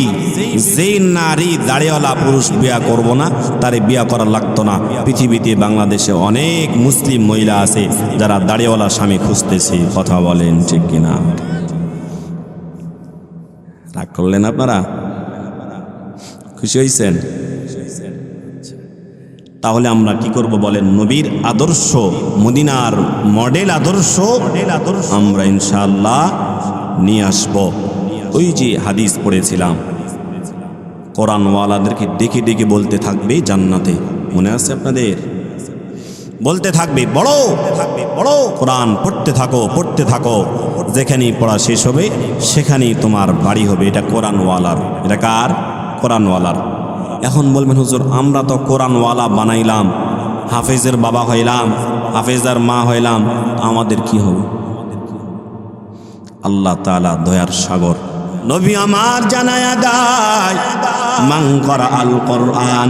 যেই নারী দাড়িওয়ালা পুরুষ বিয়া করব না, তারে বিয়া করা লাগতো না। পৃথিবীতে বাংলাদেশে অনেক মুসলিম মহিলা আছে যারা দাড়িওয়ালা স্বামী খুঁজতেছে। কথা বলেন ঠিক কিনা? রাগ করলেন আপনারা? খুশি হয়েছেন? তাহলে আমরা কি করব বলেন? নবীর আদর্শ, মদিনার মডেল আদর্শ আমরা ইনশাআল্লাহ নিয়ে আসব। ওই যে হাদিস পড়েছিলাম, কোরআনওয়ালাদেরকে ডেকে ডেকে বলতে থাকবে জান্নাতে, মনে আছে আপনাদের? বলতে থাকবে, বড় কোরআন পড়তে থাকো, পড়তে থাকো, যেখানেই পড়া শেষ হবে সেখানেই তোমার বাড়ি হবে। এটা কোরআনওয়ালার। এটা কার? কোরআনওয়ালার। এখন বলবেন, হুজুর আমরা তো কোরআনওয়ালা বানাইলাম, হাফেজের বাবা হইলাম, হাফেজার মা হইলাম, আমাদের কি হবে? আল্লাহ তাআলা দয়ার সাগর। নবী আমার জানায়া দেয়, মান করা আল কোরআন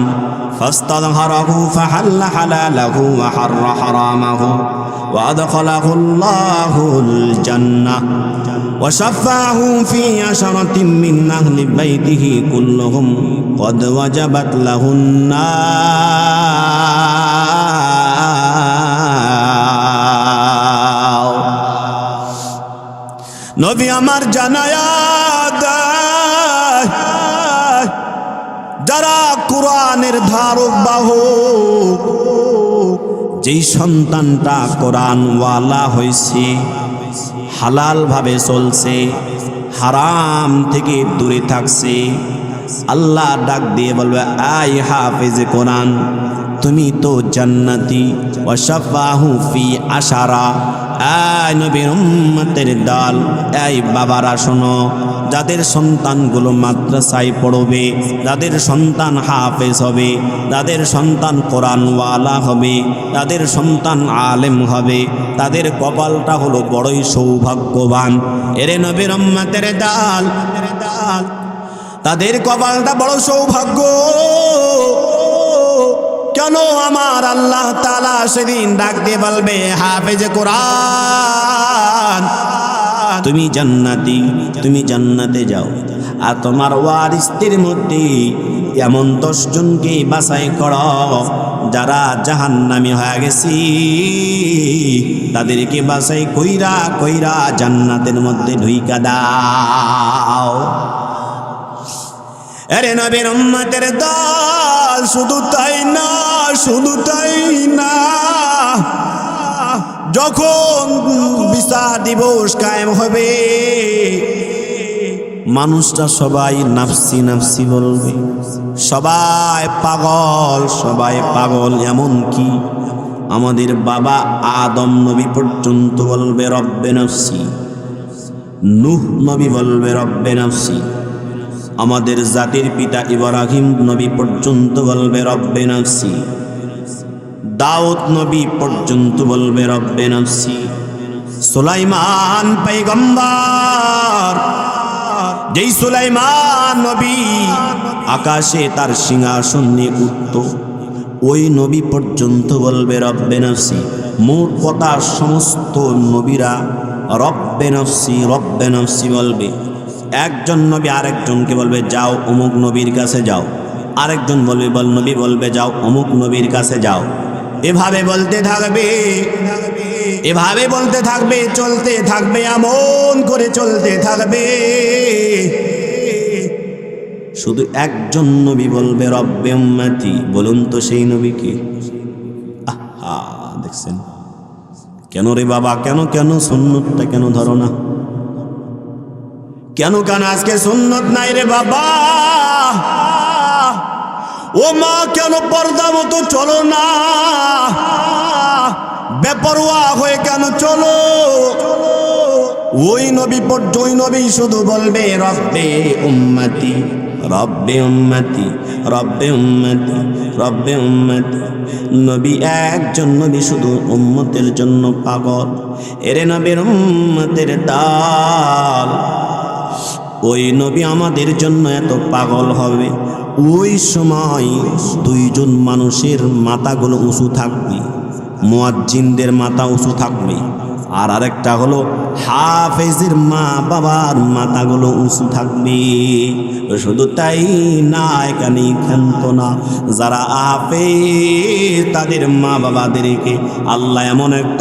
ফাস্তাযহারাহু ফাহাল্লা হালালাহু ওয়া হাররা হারামাহু ওয়া আদখালাহু আল্লাহুল জান্নাহ ওয়া শাফাআহু ফি আশরাতিন মিন আহলি বাইতিহি কুল্লুহুম ক্বাদ ওয়াজাবাত লাহুন নার। নবী আমার জানায়া দেয়, মোবারক বাহক যেই সন্তানটা কোরআনওয়ালা হয়েছে, হালাল ভাবে চলছে, হারাম থেকে দূরে থাকছে, আল্লাহ ডাক দিয়ে বলবে, আই হাফেজ কোরআন, তুমি তো জান্নাতি। ওয়াশাফাহু ফি আশারা, আয় নবীর উম্মতের দল, এই বাবারা শোনো, যাদের সন্তানগুলো মাদ্রাসায় পড়বে, যাদের সন্তান হাফেজ হবে, যাদের সন্তান কোরআনওয়ালা হবে, যাদের সন্তান আলেম হবে, তাদের কপালটা হলো বড়ই সৌভাগ্যবান। এরে নবীর উম্মতের দল, তাদের কপালটা বড় সৌভাগ্য। কেন? আমার আল্লাহ তাআলা সেদিন ডাক দিয়ে বলবে, হাফেজে কোরআন, তুমি জান্নাতি, তুমি জান্নাতে যাও। আর তোমার ওয়ারিসদের মধ্যে এমন 10 জনকে বাছাই করো যারা জাহান্নামী হয়ে গেছে, তাদেরকে বাছাই কইরা কইরা জান্নাতের মধ্যে ঢুইকা দাও। আরে নবীর উম্মতের দল, শুধু তাই না, শুধু তাই না, যখন বিচার দিবস কায়েম হবে, মানুষটা সবাই নাফসি নাফসি বলবে, সবাই পাগল, সবাই পাগল। এমন কি আমাদের বাবা আদম নবী পর্যন্ত বলবে রব্বে নাফসি, নূহ নবী বলবে রব্বে নাফসি, আমাদের জাতির পিতা ইব্রাহিম নবী পর্যন্ত বলবে রব্বে নাফসি, দাউদ নবী পর্যন্ত বলবে রব্বে নাফসি, সুলাইমান পয়গম্বর, যেই সুলাইমান নবী আকাশে তার সিংহাসন নিয়ে উঠত, ওই নবী পর্যন্ত বলবে রব্বে নাফসি। মোট কথা সমস্ত নবীরা রব্বে নাফসি, রব্বে নাফসি বলবে। একজন নবী আরেকজনকে বলবে, যাও অমুক নবীর কাছে যাও, আরেকজন বলবে, নবী বলবে, যাও অমুক নবীর কাছে যাও। এভাবে বলতে থাকবে, এভাবে বলতে থাকবে, চলতে থাকবে, এমন করে চলতে থাকবে। শুধু একজন নবী বলবে রব্বে উম্মতি। বলুন তো সেই নবী কি? আহা, দেখছেন? কেন রে বাবা, কেন কেন সুন্নতটা কেন ধরো না? কেন কেন আজকে সুন্নত নাই রে বাবা? ও মা, কেন পর্দা মতো চলো না? বেপরোয়া হয়ে কেন চলো? ওই নবী ওই নবী শুধু বলবে রব্বে উম্মতি, রব্বে উম্মতি, রব্বে উম্মতি, রব্বে উম্মতি। নবী একজন নবী শুধু উম্মতের জন্য পাগল। এরে নবীর উম্মতের দল, ওই নবী আমাদের জন্য এত পাগল হবে, ওই সময় 2 জন মানুষের মাথাগুলো উঁচু থাকবে, মুয়াজ্জিনদের মাথা উঁচু থাকবে, আর আরেকটা হলো হাফেজের মা বাবার মাথাগুলো উঁচু থাকবে। শুধু তাই না, এখানে ক্ষান্ত না, যারা হাফেজ তাদের মা বাবাদেরকে আল্লাহ এমন একটা